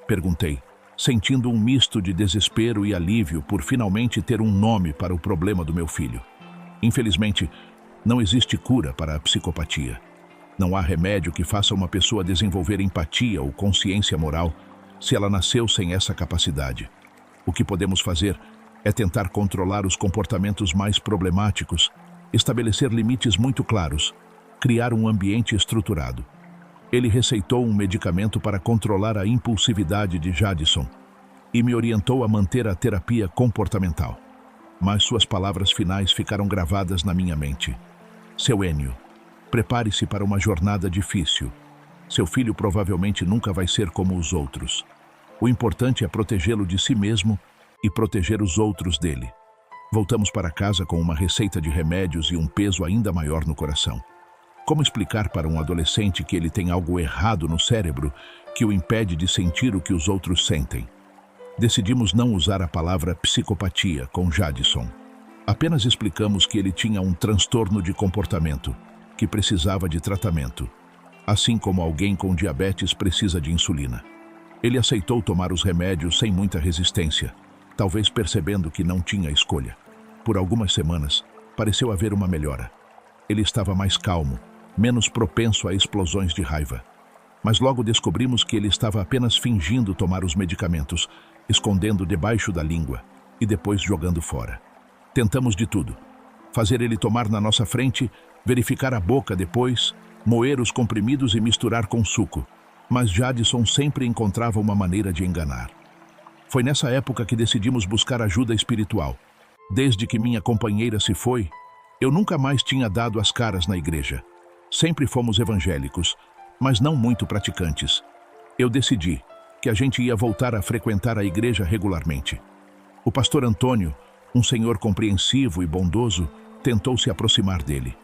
A: Perguntei, sentindo um misto de desespero e alívio por finalmente ter um nome para o problema do meu filho. Infelizmente, não existe cura para a psicopatia. Não há remédio que faça uma pessoa desenvolver empatia ou consciência moral se ela nasceu sem essa capacidade. O que podemos fazer é tentar controlar os comportamentos mais problemáticos, estabelecer limites muito claros, criar um ambiente estruturado. Ele receitou um medicamento para controlar a impulsividade de Jadson e me orientou a manter a terapia comportamental. Mas suas palavras finais ficaram gravadas na minha mente. Seu Enio, prepare-se para uma jornada difícil. Seu filho provavelmente nunca vai ser como os outros. O importante é protegê-lo de si mesmo e proteger os outros dele. Voltamos para casa com uma receita de remédios e um peso ainda maior no coração. Como explicar para um adolescente que ele tem algo errado no cérebro que o impede de sentir o que os outros sentem? Decidimos não usar a palavra psicopatia com Jadson. Apenas explicamos que ele tinha um transtorno de comportamento, que precisava de tratamento, assim como alguém com diabetes precisa de insulina. Ele aceitou tomar os remédios sem muita resistência, talvez percebendo que não tinha escolha. Por algumas semanas, pareceu haver uma melhora. Ele estava mais calmo, menos propenso a explosões de raiva. Mas logo descobrimos que ele estava apenas fingindo tomar os medicamentos, escondendo debaixo da língua e depois jogando fora. Tentamos de tudo. Fazer ele tomar na nossa frente, verificar a boca depois, moer os comprimidos e misturar com suco. Mas Jadson sempre encontrava uma maneira de enganar. Foi nessa época que decidimos buscar ajuda espiritual. Desde que minha companheira se foi, eu nunca mais tinha dado as caras na igreja. Sempre fomos evangélicos, mas não muito praticantes. Eu decidi que a gente ia voltar a frequentar a igreja regularmente. O pastor Antônio, um senhor compreensivo e bondoso, tentou se aproximar dele.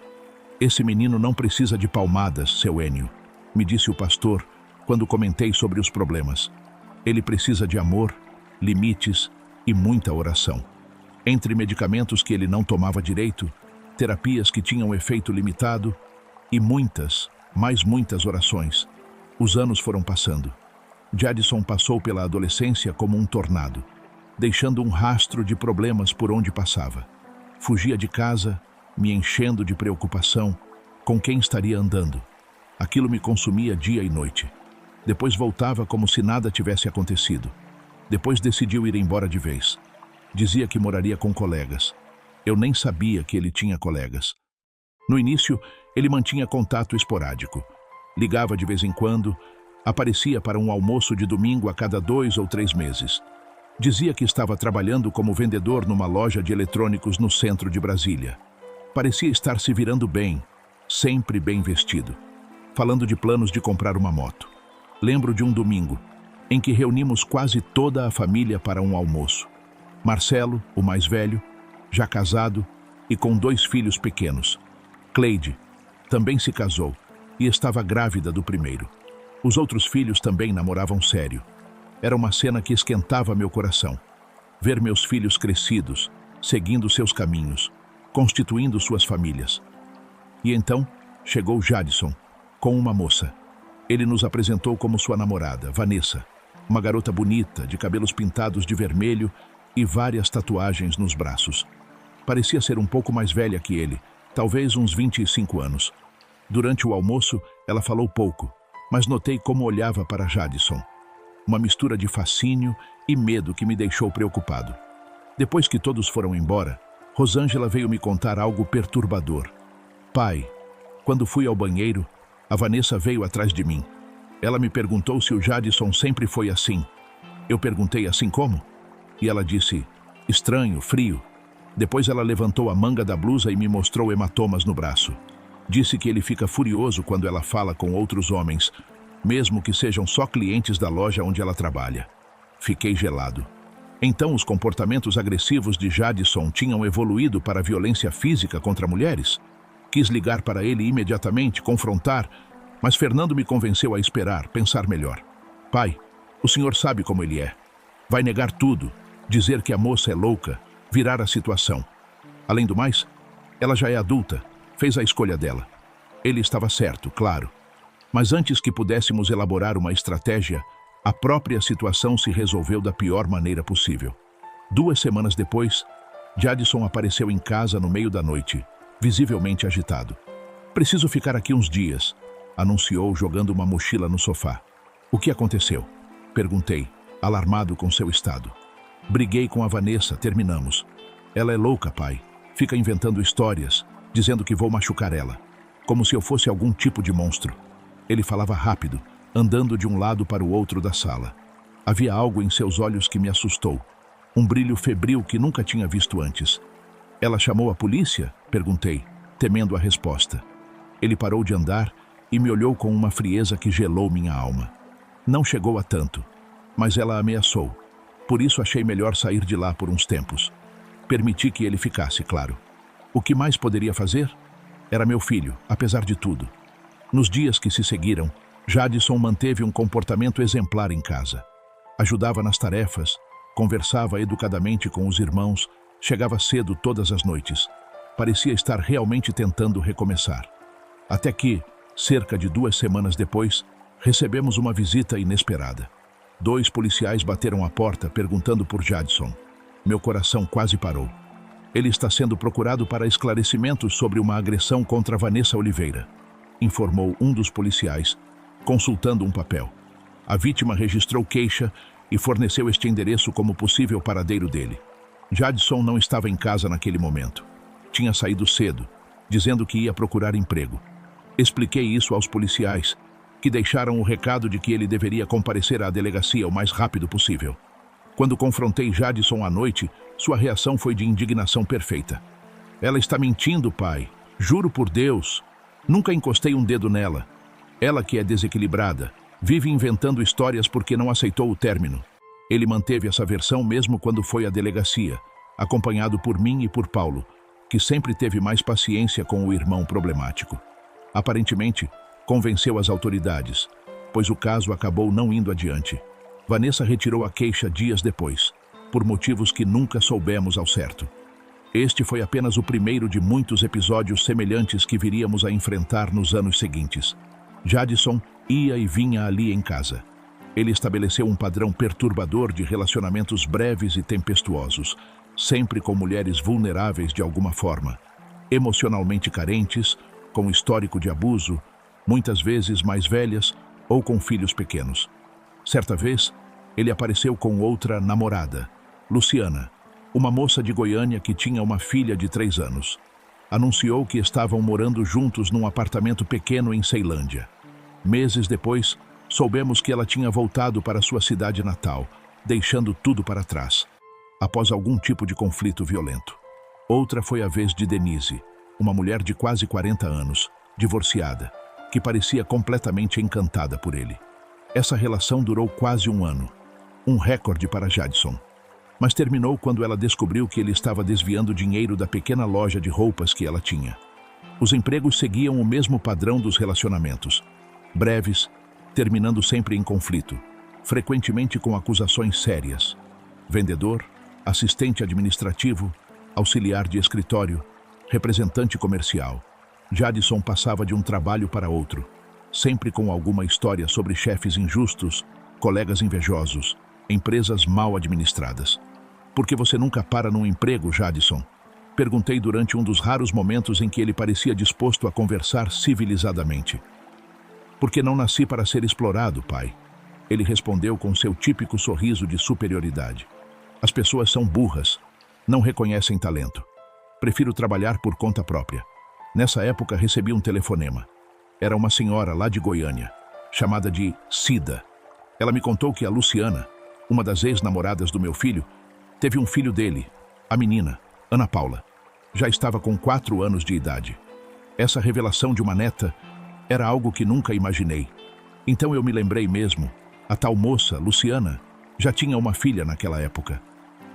A: Esse menino não precisa de palmadas, seu Enio, me disse o pastor quando comentei sobre os problemas. Ele precisa de amor, limites e muita oração. Entre medicamentos que ele não tomava direito, terapias que tinham efeito limitado e muitas, mais muitas orações. Os anos foram passando. Jadson passou pela adolescência como um tornado, deixando um rastro de problemas por onde passava. Fugia de casa, me enchendo de preocupação com quem estaria andando. Aquilo me consumia dia e noite. Depois voltava como se nada tivesse acontecido. Depois decidiu ir embora de vez. Dizia que moraria com colegas. Eu nem sabia que ele tinha colegas. No início, ele mantinha contato esporádico. Ligava de vez em quando, aparecia para um almoço de domingo a cada 2 ou 3 meses. Dizia que estava trabalhando como vendedor numa loja de eletrônicos no centro de Brasília. Parecia estar se virando bem, sempre bem vestido, falando de planos de comprar uma moto. Lembro de um domingo, em que reunimos quase toda a família para um almoço. Marcelo, o mais velho, já casado e com 2 filhos pequenos. Cleide também se casou e estava grávida do primeiro. Os outros filhos também namoravam sério. Era uma cena que esquentava meu coração. Ver meus filhos crescidos, seguindo seus caminhos, constituindo suas famílias. E então chegou Jadson, com uma moça. Ele nos apresentou como sua namorada, Vanessa, uma garota bonita, de cabelos pintados de vermelho e várias tatuagens nos braços. Parecia ser um pouco mais velha que ele, talvez uns 25 anos. Durante o almoço, ela falou pouco, mas notei como olhava para Jadson. Uma mistura de fascínio e medo que me deixou preocupado. Depois que todos foram embora, Rosângela veio me contar algo perturbador. Pai, quando fui ao banheiro, a Vanessa veio atrás de mim. Ela me perguntou se o Jadson sempre foi assim. Eu perguntei assim como? E ela disse, estranho, frio. Depois ela levantou a manga da blusa e me mostrou hematomas no braço. Disse que ele fica furioso quando ela fala com outros homens, mesmo que sejam só clientes da loja onde ela trabalha. Fiquei gelado. Então os comportamentos agressivos de Jadson tinham evoluído para a violência física contra mulheres? Quis ligar para ele imediatamente, confrontar, mas Fernando me convenceu a esperar, pensar melhor. Pai, o senhor sabe como ele é. Vai negar tudo, dizer que a moça é louca, virar a situação. Além do mais, ela já é adulta, fez a escolha dela. Ele estava certo, claro. Mas antes que pudéssemos elaborar uma estratégia, a própria situação se resolveu da pior maneira possível. 2 semanas depois, Jadson apareceu em casa no meio da noite, visivelmente agitado. Preciso ficar aqui uns dias, anunciou jogando uma mochila no sofá. O que aconteceu? Perguntei, alarmado com seu estado. Briguei com a Vanessa, terminamos. Ela é louca, pai. Fica inventando histórias, dizendo que vou machucar ela, como se eu fosse algum tipo de monstro. Ele falava rápido, andando de um lado para o outro da sala. Havia algo em seus olhos que me assustou, um brilho febril que nunca tinha visto antes. Ela chamou a polícia? Perguntei, temendo a resposta. Ele parou de andar e me olhou com uma frieza que gelou minha alma. Não chegou a tanto, mas ela ameaçou. Por isso achei melhor sair de lá por uns tempos. Permiti que ele ficasse, claro. O que mais poderia fazer? Era meu filho, apesar de tudo. Nos dias que se seguiram, Jadson manteve um comportamento exemplar em casa. Ajudava nas tarefas, conversava educadamente com os irmãos, chegava cedo todas as noites. Parecia estar realmente tentando recomeçar. Até que, cerca de 2 semanas depois, recebemos uma visita inesperada. 2 policiais bateram à porta perguntando por Jadson. Meu coração quase parou. Ele está sendo procurado para esclarecimentos sobre uma agressão contra Vanessa Oliveira, informou um dos policiais, consultando um papel. A vítima registrou queixa e forneceu este endereço como possível paradeiro dele. Jadson não estava em casa naquele momento. Tinha saído cedo, dizendo que ia procurar emprego. Expliquei isso aos policiais, que deixaram o recado de que ele deveria comparecer à delegacia o mais rápido possível. Quando confrontei Jadson à noite, sua reação foi de indignação perfeita. Ela está mentindo, pai. Juro por Deus. Nunca encostei um dedo nela. Ela que é desequilibrada, vive inventando histórias porque não aceitou o término. Ele manteve essa versão mesmo quando foi à delegacia, acompanhado por mim e por Paulo, que sempre teve mais paciência com o irmão problemático. Aparentemente, convenceu as autoridades, pois o caso acabou não indo adiante. Vanessa retirou a queixa dias depois, por motivos que nunca soubemos ao certo. Este foi apenas o primeiro de muitos episódios semelhantes que viríamos a enfrentar nos anos seguintes. Jadson ia e vinha ali em casa. Ele estabeleceu um padrão perturbador de relacionamentos breves e tempestuosos, sempre com mulheres vulneráveis de alguma forma, emocionalmente carentes, com histórico de abuso, muitas vezes mais velhas ou com filhos pequenos. Certa vez, ele apareceu com outra namorada, Luciana, uma moça de Goiânia que tinha uma filha de 3 anos. Anunciou que estavam morando juntos num apartamento pequeno em Ceilândia. Meses depois, soubemos que ela tinha voltado para sua cidade natal, deixando tudo para trás, após algum tipo de conflito violento. Outra foi a vez de Denise, uma mulher de quase 40 anos, divorciada, que parecia completamente encantada por ele. Essa relação durou quase 1 ano, um recorde para Jadson. Mas terminou quando ela descobriu que ele estava desviando dinheiro da pequena loja de roupas que ela tinha. Os empregos seguiam o mesmo padrão dos relacionamentos, breves, terminando sempre em conflito, frequentemente com acusações sérias. Vendedor, assistente administrativo, auxiliar de escritório, representante comercial. Jadson passava de um trabalho para outro, sempre com alguma história sobre chefes injustos, colegas invejosos, empresas mal administradas. Por que você nunca para num emprego, Jadson? Perguntei durante um dos raros momentos em que ele parecia disposto a conversar civilizadamente. Porque não nasci para ser explorado, pai. Ele respondeu com seu típico sorriso de superioridade. As pessoas são burras, não reconhecem talento. Prefiro trabalhar por conta própria. Nessa época recebi um telefonema. Era uma senhora lá de Goiânia, chamada de Cida. Ela me contou que a Luciana, uma das ex-namoradas do meu filho, teve um filho dele, a menina, Ana Paula. Já estava com 4 anos de idade. Essa revelação de uma neta era algo que nunca imaginei. Então eu me lembrei mesmo, a tal moça, Luciana, já tinha uma filha naquela época.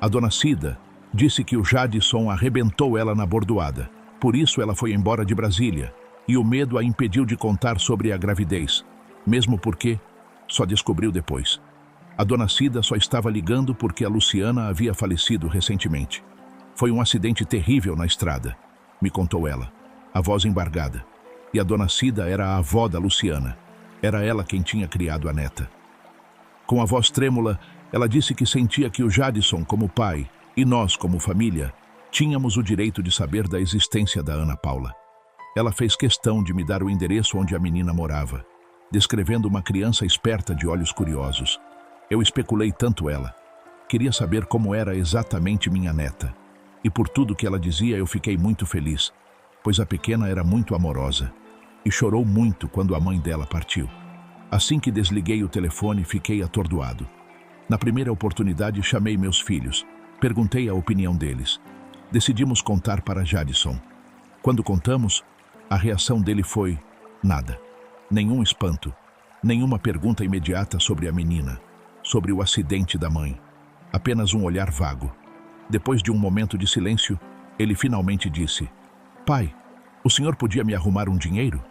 A: A dona Cida disse que o Jadson arrebentou ela na bordoada, Por isso ela foi embora de Brasília, e o medo a impediu de contar sobre a gravidez, mesmo porque só descobriu depois. A dona Cida só estava ligando porque a Luciana havia falecido recentemente. Foi um acidente terrível na estrada, me contou ela, a voz embargada. E a dona Cida era a avó da Luciana. Era ela quem tinha criado a neta. Com a voz trêmula, ela disse que sentia que o Jadson, como pai, e nós, como família, tínhamos o direito de saber da existência da Ana Paula. Ela fez questão de me dar o endereço onde a menina morava, descrevendo uma criança esperta de olhos curiosos. Eu especulei tanto ela. Queria saber como era exatamente minha neta. E por tudo que ela dizia eu fiquei muito feliz, pois a pequena era muito amorosa e chorou muito quando a mãe dela partiu. Assim que desliguei o telefone, fiquei atordoado. Na primeira oportunidade, chamei meus filhos. Perguntei a opinião deles. Decidimos contar para Jadson. Quando contamos, a reação dele foi nada. Nenhum espanto, nenhuma pergunta imediata sobre a menina, sobre o acidente da mãe. Apenas um olhar vago. Depois de um momento de silêncio, ele finalmente disse: "Pai, o senhor podia me arrumar um dinheiro?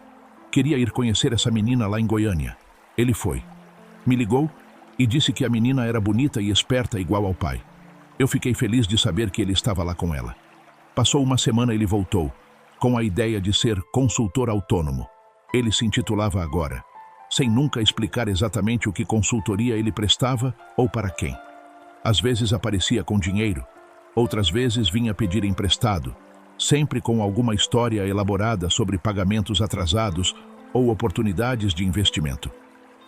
A: Queria ir conhecer essa menina lá em Goiânia." Ele foi. Me ligou e disse que a menina era bonita e esperta igual ao pai. Eu fiquei feliz de saber que ele estava lá com ela. Passou uma semana e ele voltou, com a ideia de ser consultor autônomo. Ele se intitulava agora, sem nunca explicar exatamente o que consultoria ele prestava ou para quem. Às vezes aparecia com dinheiro, outras vezes vinha pedir emprestado, sempre com alguma história elaborada sobre pagamentos atrasados ou oportunidades de investimento.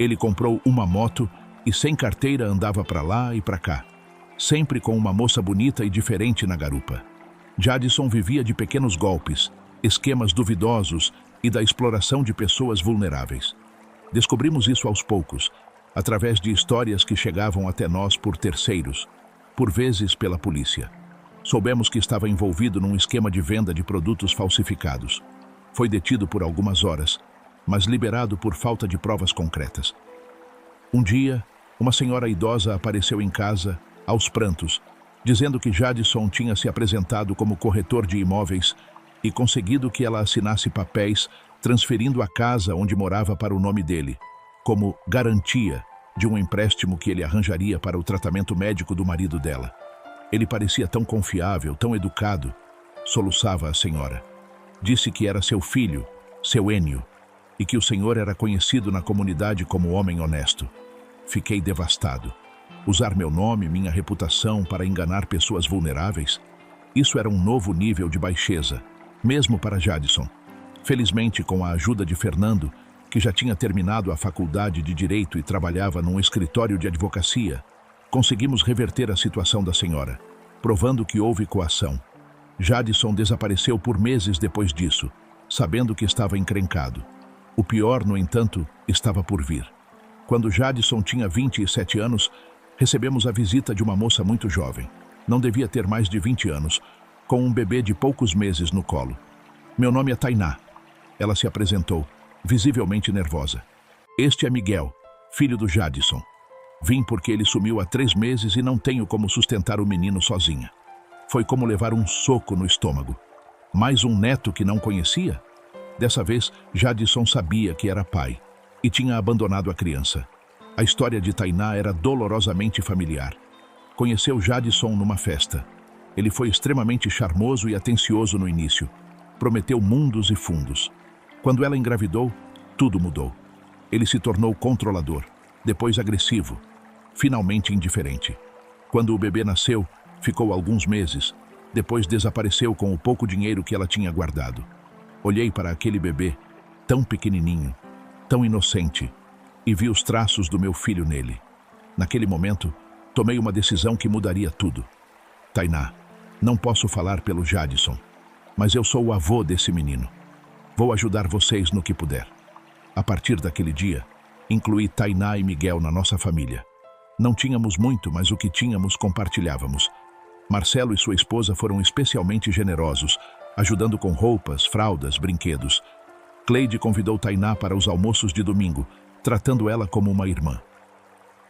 A: Ele comprou uma moto e sem carteira andava para lá e para cá, sempre com uma moça bonita e diferente na garupa. Jadson vivia de pequenos golpes, esquemas duvidosos e da exploração de pessoas vulneráveis. Descobrimos isso aos poucos, através de histórias que chegavam até nós por terceiros, por vezes pela polícia. Soubemos que estava envolvido num esquema de venda de produtos falsificados. Foi detido por algumas horas, mas liberado por falta de provas concretas. Um dia, uma senhora idosa apareceu em casa, aos prantos, dizendo que Jadson tinha se apresentado como corretor de imóveis e conseguido que ela assinasse papéis transferindo a casa onde morava para o nome dele, como garantia de um empréstimo que ele arranjaria para o tratamento médico do marido dela. Ele parecia tão confiável, tão educado, soluçava a senhora. Disse que era seu filho, seu Enio, e que o senhor era conhecido na comunidade como homem honesto. Fiquei devastado. Usar meu nome, minha reputação para enganar pessoas vulneráveis? Isso era um novo nível de baixeza, mesmo para Jadson. Felizmente, com a ajuda de Fernando, que já tinha terminado a faculdade de Direito e trabalhava num escritório de advocacia, conseguimos reverter a situação da senhora, provando que houve coação. Jadson desapareceu por meses depois disso, sabendo que estava encrencado. O pior, no entanto, estava por vir. Quando Jadson tinha 27 anos, recebemos a visita de uma moça muito jovem. Não devia ter mais de 20 anos, com um bebê de poucos meses no colo. "Meu nome é Tainá." Ela se apresentou, visivelmente nervosa. "Este é Miguel, filho do Jadson. Vim porque ele sumiu há 3 meses e não tenho como sustentar o menino sozinha." Foi como levar um soco no estômago. Mais um neto que não conhecia? Dessa vez, Jadson sabia que era pai e tinha abandonado a criança. A história de Tainá era dolorosamente familiar. Conheceu Jadson numa festa. Ele foi extremamente charmoso e atencioso no início. Prometeu mundos e fundos. Quando ela engravidou, tudo mudou. Ele se tornou controlador, depois agressivo, finalmente indiferente. Quando o bebê nasceu, ficou alguns meses. Depois desapareceu com o pouco dinheiro que ela tinha guardado. Olhei para aquele bebê, tão pequenininho, tão inocente, e vi os traços do meu filho nele. Naquele momento, tomei uma decisão que mudaria tudo. "Tainá, não posso falar pelo Jadson, mas eu sou o avô desse menino. Vou ajudar vocês no que puder." A partir daquele dia, incluí Tainá e Miguel na nossa família. Não tínhamos muito, mas o que tínhamos compartilhávamos. Marcelo e sua esposa foram especialmente generosos, ajudando com roupas, fraldas, brinquedos. Cleide convidou Tainá para os almoços de domingo, tratando ela como uma irmã.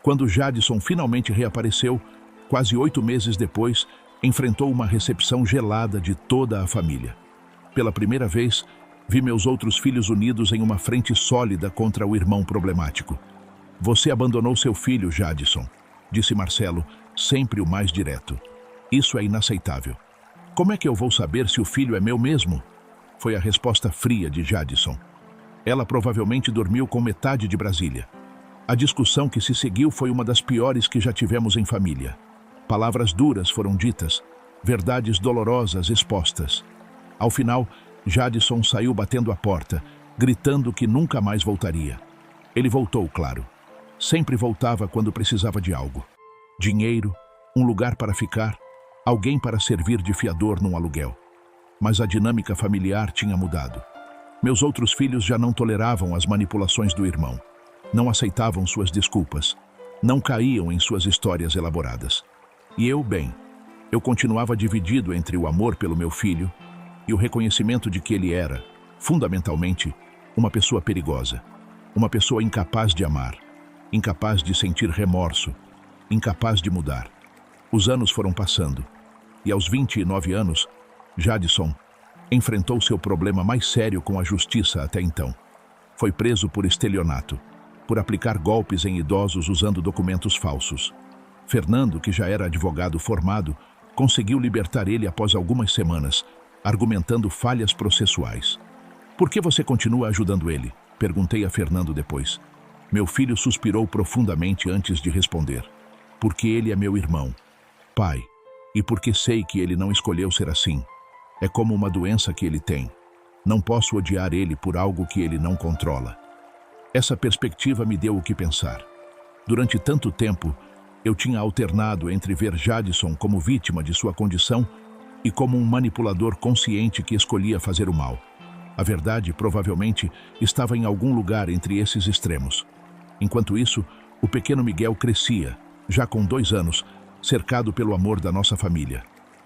A: Quando Jadson finalmente reapareceu, quase 8 meses depois, enfrentou uma recepção gelada de toda a família. Pela primeira vez, vi meus outros filhos unidos em uma frente sólida contra o irmão problemático. Você abandonou seu filho, Jadson, disse Marcelo, sempre o mais direto. Isso é inaceitável. Como é que eu vou saber se o filho é meu mesmo? Foi a resposta fria de Jadson. Ela provavelmente dormiu com metade de Brasília. A discussão que se seguiu foi uma das piores que já tivemos em família. Palavras duras foram ditas, verdades dolorosas expostas. Ao final, Jadson saiu batendo a porta, gritando que nunca mais voltaria. Ele voltou, claro. Sempre voltava quando precisava de algo. Dinheiro, um lugar para ficar, alguém para servir de fiador num aluguel. Mas a dinâmica familiar tinha mudado. Meus outros filhos já não toleravam as manipulações do irmão. Não aceitavam suas desculpas. Não caíam em suas histórias elaboradas. E eu continuava dividido entre o amor pelo meu filho e o reconhecimento de que ele era, fundamentalmente, uma pessoa perigosa. Uma pessoa incapaz de amar, incapaz de sentir remorso, incapaz de mudar. Os anos foram passando, e aos 29 anos, Jadson enfrentou seu problema mais sério com a justiça até então. Foi preso por estelionato, por aplicar golpes em idosos usando documentos falsos. Fernando, que já era advogado formado, conseguiu libertar ele após algumas semanas, argumentando falhas processuais. Por que você continua ajudando ele? Perguntei a Fernando depois. Meu filho suspirou profundamente antes de responder. Porque ele é meu irmão, pai, e porque sei que ele não escolheu ser assim. É como uma doença que ele tem. Não posso odiar ele por algo que ele não controla. Essa perspectiva me deu o que pensar. Durante tanto tempo, eu tinha alternado entre ver Jadson como vítima de sua condição e como um manipulador consciente que escolhia fazer o mal. A verdade, provavelmente, estava em algum lugar entre esses extremos. Enquanto isso, o pequeno Miguel crescia, já com 2 anos, cercado pelo amor da nossa família.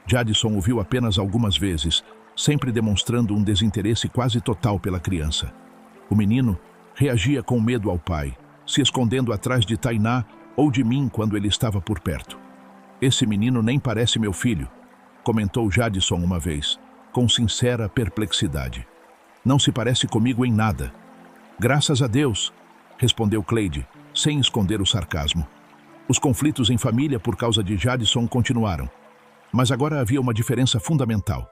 A: Jadson o viu apenas algumas vezes, sempre demonstrando um desinteresse quase total pela criança. O menino reagia com medo ao pai, se escondendo atrás de Tainá ou de mim quando ele estava por perto. Esse menino nem parece meu filho, comentou Jadson uma vez, com sincera perplexidade. Não se parece comigo em nada. Graças a Deus, respondeu Cleide, sem esconder o sarcasmo. Os conflitos em família por causa de Jadson continuaram. Mas agora havia uma diferença fundamental.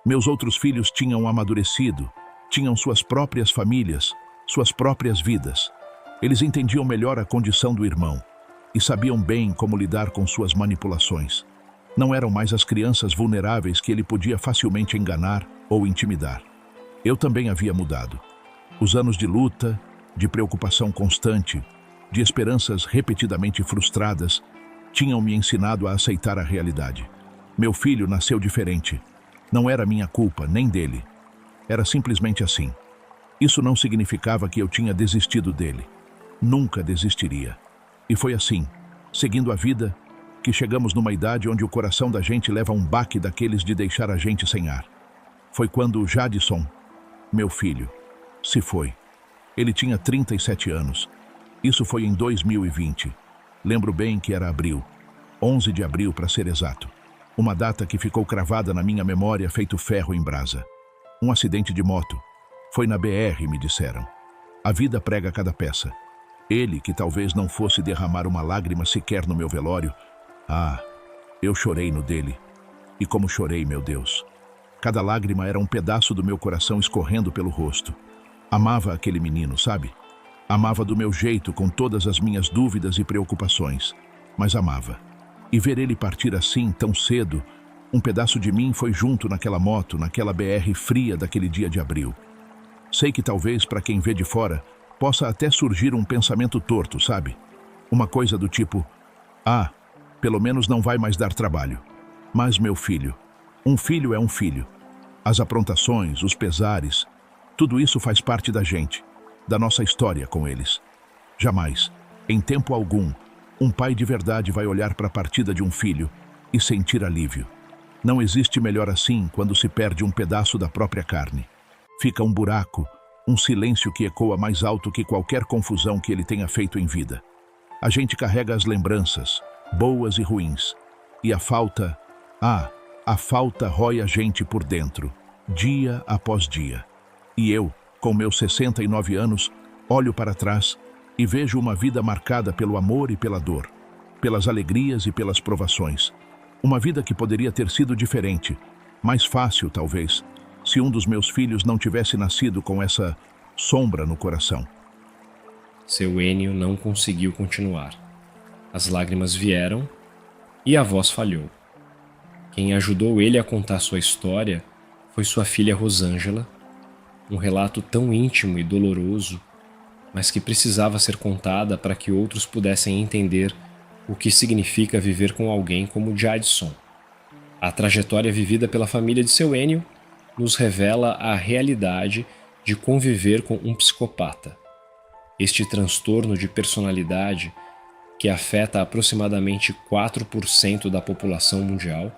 A: Meus outros filhos tinham amadurecido, tinham suas próprias famílias, suas próprias vidas. Eles entendiam melhor a condição do irmão e sabiam bem como lidar com suas manipulações. Não eram mais as crianças vulneráveis que ele podia facilmente enganar ou intimidar. Eu também havia mudado. Os anos de luta, de preocupação constante, de esperanças repetidamente frustradas, tinham me ensinado a aceitar a realidade. Meu filho nasceu diferente. Não era minha culpa, nem dele. Era simplesmente assim. Isso não significava que eu tinha desistido dele. Nunca desistiria. E foi assim, seguindo a vida, que chegamos numa idade onde o coração da gente leva um baque daqueles de deixar a gente sem ar. Foi quando o Jadson, meu filho, se foi. Ele tinha 37 anos. Isso foi em 2020. Lembro bem que era abril. 11 de abril, para ser exato. Uma data que ficou cravada na minha memória feito ferro em brasa. Um acidente de moto. Foi na BR, me disseram. A vida prega cada peça. Ele, que talvez não fosse derramar uma lágrima sequer no meu velório. Ah, eu chorei no dele. E como chorei, meu Deus. Cada lágrima era um pedaço do meu coração escorrendo pelo rosto. Amava aquele menino, sabe? Amava do meu jeito, com todas as minhas dúvidas e preocupações. Mas amava. E ver ele partir assim, tão cedo, um pedaço de mim foi junto naquela moto, naquela BR fria daquele dia de abril. Sei que talvez, para quem vê de fora, possa até surgir um pensamento torto, sabe? Uma coisa do tipo, ah, pelo menos não vai mais dar trabalho. Mas, meu filho, um filho é um filho. As aprontações, os pesares, tudo isso faz parte da gente, da nossa história com eles. Jamais, em tempo algum, um pai de verdade vai olhar para a partida de um filho e sentir alívio. Não existe melhor assim quando se perde um pedaço da própria carne. Fica um buraco, um silêncio que ecoa mais alto que qualquer confusão que ele tenha feito em vida. A gente carrega as lembranças, boas e ruins, e a falta rói a gente por dentro. dia após dia. E eu, com meus 69 anos, olho para trás e vejo uma vida marcada pelo amor e pela dor, pelas alegrias e pelas provações. Uma vida que poderia ter sido diferente, mais fácil talvez, se um dos meus filhos não tivesse nascido com essa sombra no coração.
B: Seu Ênio não conseguiu continuar. As lágrimas vieram e a voz falhou. Quem ajudou ele a contar sua história foi sua filha Rosângela, um relato tão íntimo e doloroso, mas que precisava ser contada para que outros pudessem entender o que significa viver com alguém como Jadson. A trajetória vivida pela família de seu Ênio nos revela a realidade de conviver com um psicopata. Este transtorno de personalidade, que afeta aproximadamente 4% da população mundial,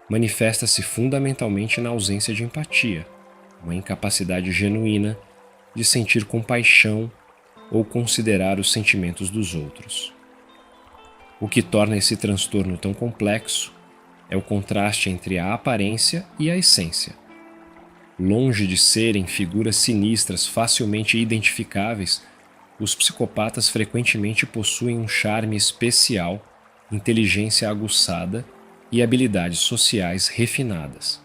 B: manifesta-se fundamentalmente na ausência de empatia, uma incapacidade genuína de sentir compaixão ou considerar os sentimentos dos outros. O que torna esse transtorno tão complexo é o contraste entre a aparência e a essência. Longe de serem figuras sinistras facilmente identificáveis, os psicopatas frequentemente possuem um charme especial, inteligência aguçada e habilidades sociais refinadas.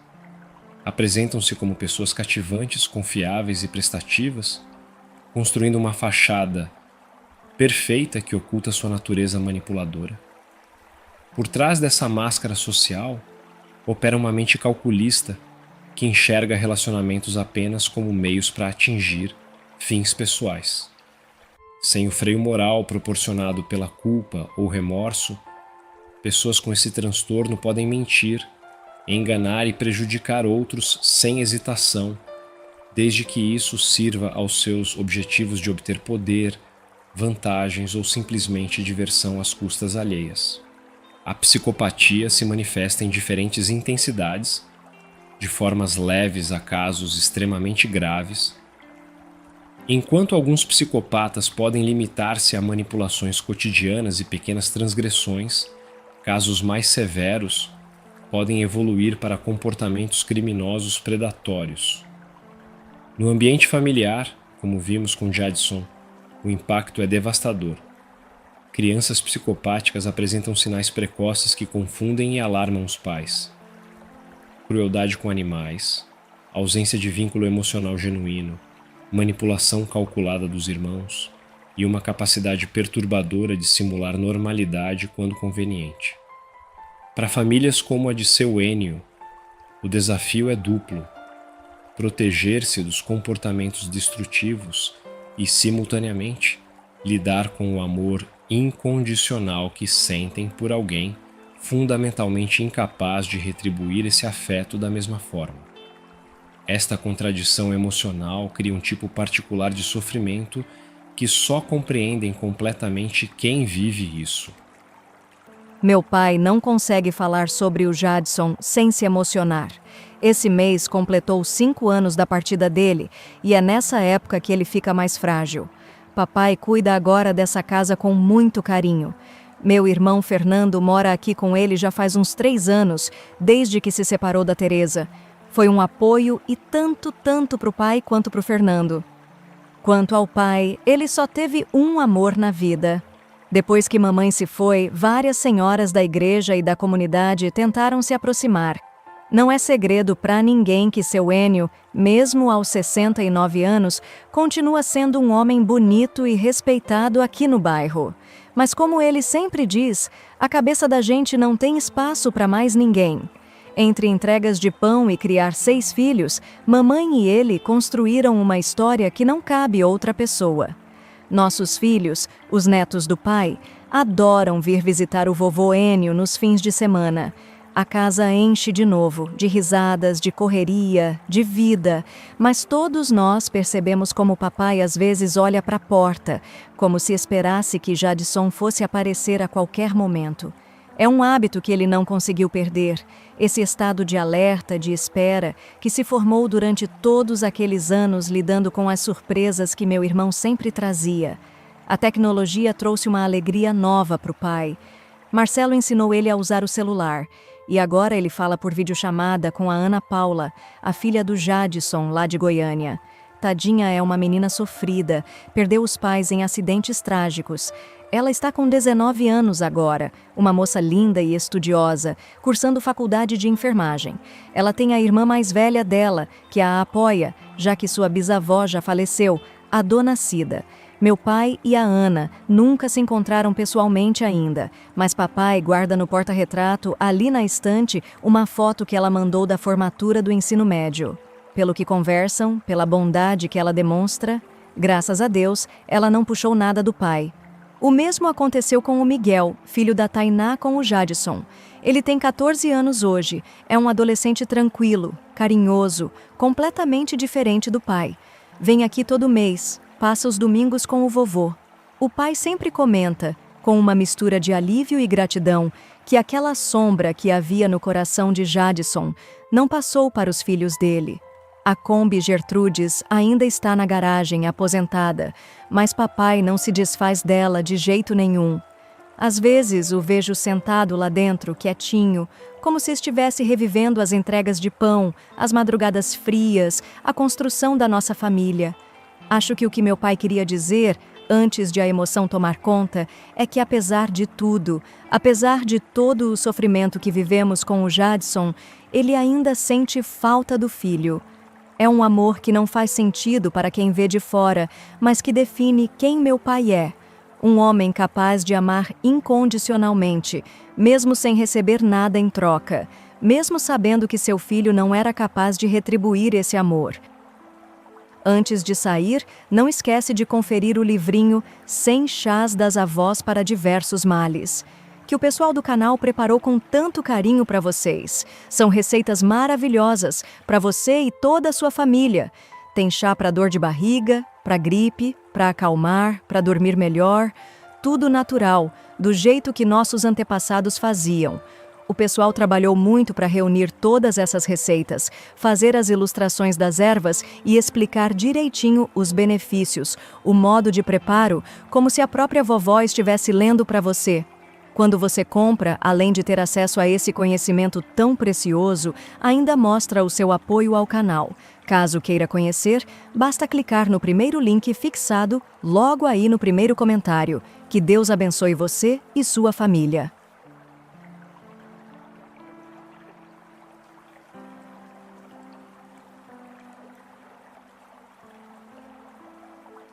B: Apresentam-se como pessoas cativantes, confiáveis e prestativas, construindo uma fachada perfeita que oculta sua natureza manipuladora. Por trás dessa máscara social, opera uma mente calculista que enxerga relacionamentos apenas como meios para atingir fins pessoais. Sem o freio moral proporcionado pela culpa ou remorso, pessoas com esse transtorno podem mentir, enganar e prejudicar outros sem hesitação, desde que isso sirva aos seus objetivos de obter poder, vantagens ou simplesmente diversão às custas alheias. A psicopatia se manifesta em diferentes intensidades, de formas leves a casos extremamente graves. Enquanto alguns psicopatas podem limitar-se a manipulações cotidianas e pequenas transgressões, casos mais severos podem evoluir para comportamentos criminosos predatórios. No ambiente familiar, como vimos com Jadson, o impacto é devastador. Crianças psicopáticas apresentam sinais precoces que confundem e alarmam os pais. Crueldade com animais, ausência de vínculo emocional genuíno, manipulação calculada dos irmãos e uma capacidade perturbadora de simular normalidade quando conveniente. Para famílias como a de seu Ênio, o desafio é duplo: proteger-se dos comportamentos destrutivos e, simultaneamente, lidar com o amor incondicional que sentem por alguém fundamentalmente incapaz de retribuir esse afeto da mesma forma. Esta contradição emocional cria um tipo particular de sofrimento que só compreendem completamente quem vive isso.
C: Meu pai não consegue falar sobre o Jadson sem se emocionar. Esse mês completou 5 anos da partida dele e é nessa época que ele fica mais frágil. Papai cuida agora dessa casa com muito carinho. Meu irmão Fernando mora aqui com ele já faz uns 3 anos, desde que se separou da Teresa. Foi um apoio e tanto para o pai quanto para o Fernando. Quanto ao pai, ele só teve um amor na vida. Depois que mamãe se foi, várias senhoras da igreja e da comunidade tentaram se aproximar. Não é segredo para ninguém que seu Ênio, mesmo aos 69 anos, continua sendo um homem bonito e respeitado aqui no bairro. Mas como ele sempre diz, a cabeça da gente não tem espaço para mais ninguém. Entre entregas de pão e criar 6 filhos, mamãe e ele construíram uma história que não cabe outra pessoa. Nossos filhos, os netos do pai, adoram vir visitar o vovô Ênio nos fins de semana. A casa enche de novo, de risadas, de correria, de vida, mas todos nós percebemos como o papai às vezes olha para a porta, como se esperasse que Jadson fosse aparecer a qualquer momento. É um hábito que ele não conseguiu perder, esse estado de alerta, de espera, que se formou durante todos aqueles anos lidando com as surpresas que meu irmão sempre trazia. A tecnologia trouxe uma alegria nova para o pai. Marcelo ensinou ele a usar o celular. E agora ele fala por videochamada com a Ana Paula, a filha do Jadson, lá de Goiânia. Tadinha é uma menina sofrida, perdeu os pais em acidentes trágicos. Ela está com 19 anos agora, uma moça linda e estudiosa, cursando faculdade de enfermagem. Ela tem a irmã mais velha dela, que a apoia, já que sua bisavó já faleceu, a dona Cida. Meu pai e a Ana nunca se encontraram pessoalmente ainda, mas papai guarda no porta-retrato, ali na estante, uma foto que ela mandou da formatura do ensino médio. Pelo que conversam, pela bondade que ela demonstra, graças a Deus, ela não puxou nada do pai. O mesmo aconteceu com o Miguel, filho da Tainá com o Jadson. Ele tem 14 anos hoje, é um adolescente tranquilo, carinhoso, completamente diferente do pai. Vem aqui todo mês, passa os domingos com o vovô. O pai sempre comenta, com uma mistura de alívio e gratidão, que aquela sombra que havia no coração de Jadson não passou para os filhos dele. A Kombi Gertrudes ainda está na garagem, aposentada, mas papai não se desfaz dela de jeito nenhum. Às vezes o vejo sentado lá dentro, quietinho, como se estivesse revivendo as entregas de pão, as madrugadas frias, a construção da nossa família. Acho que o que meu pai queria dizer, antes de a emoção tomar conta, é que apesar de tudo, apesar de todo o sofrimento que vivemos com o Jadson, ele ainda sente falta do filho. É um amor que não faz sentido para quem vê de fora, mas que define quem meu pai é. Um homem capaz de amar incondicionalmente, mesmo sem receber nada em troca, mesmo sabendo que seu filho não era capaz de retribuir esse amor. Antes de sair, não esquece de conferir o livrinho 100 Chás das Avós para Diversos Males, que o pessoal do canal preparou com tanto carinho para vocês. São receitas maravilhosas para você e toda a sua família. Tem chá para dor de barriga, para gripe, para acalmar, para dormir melhor. Tudo natural, do jeito que nossos antepassados faziam. O pessoal trabalhou muito para reunir todas essas receitas, fazer as ilustrações das ervas e explicar direitinho os benefícios, o modo de preparo, como se a própria vovó estivesse lendo para você. Quando você compra, além de ter acesso a esse conhecimento tão precioso, ainda mostra o seu apoio ao canal. Caso queira conhecer, basta clicar no primeiro link fixado logo aí no primeiro comentário. Que Deus abençoe você e sua família.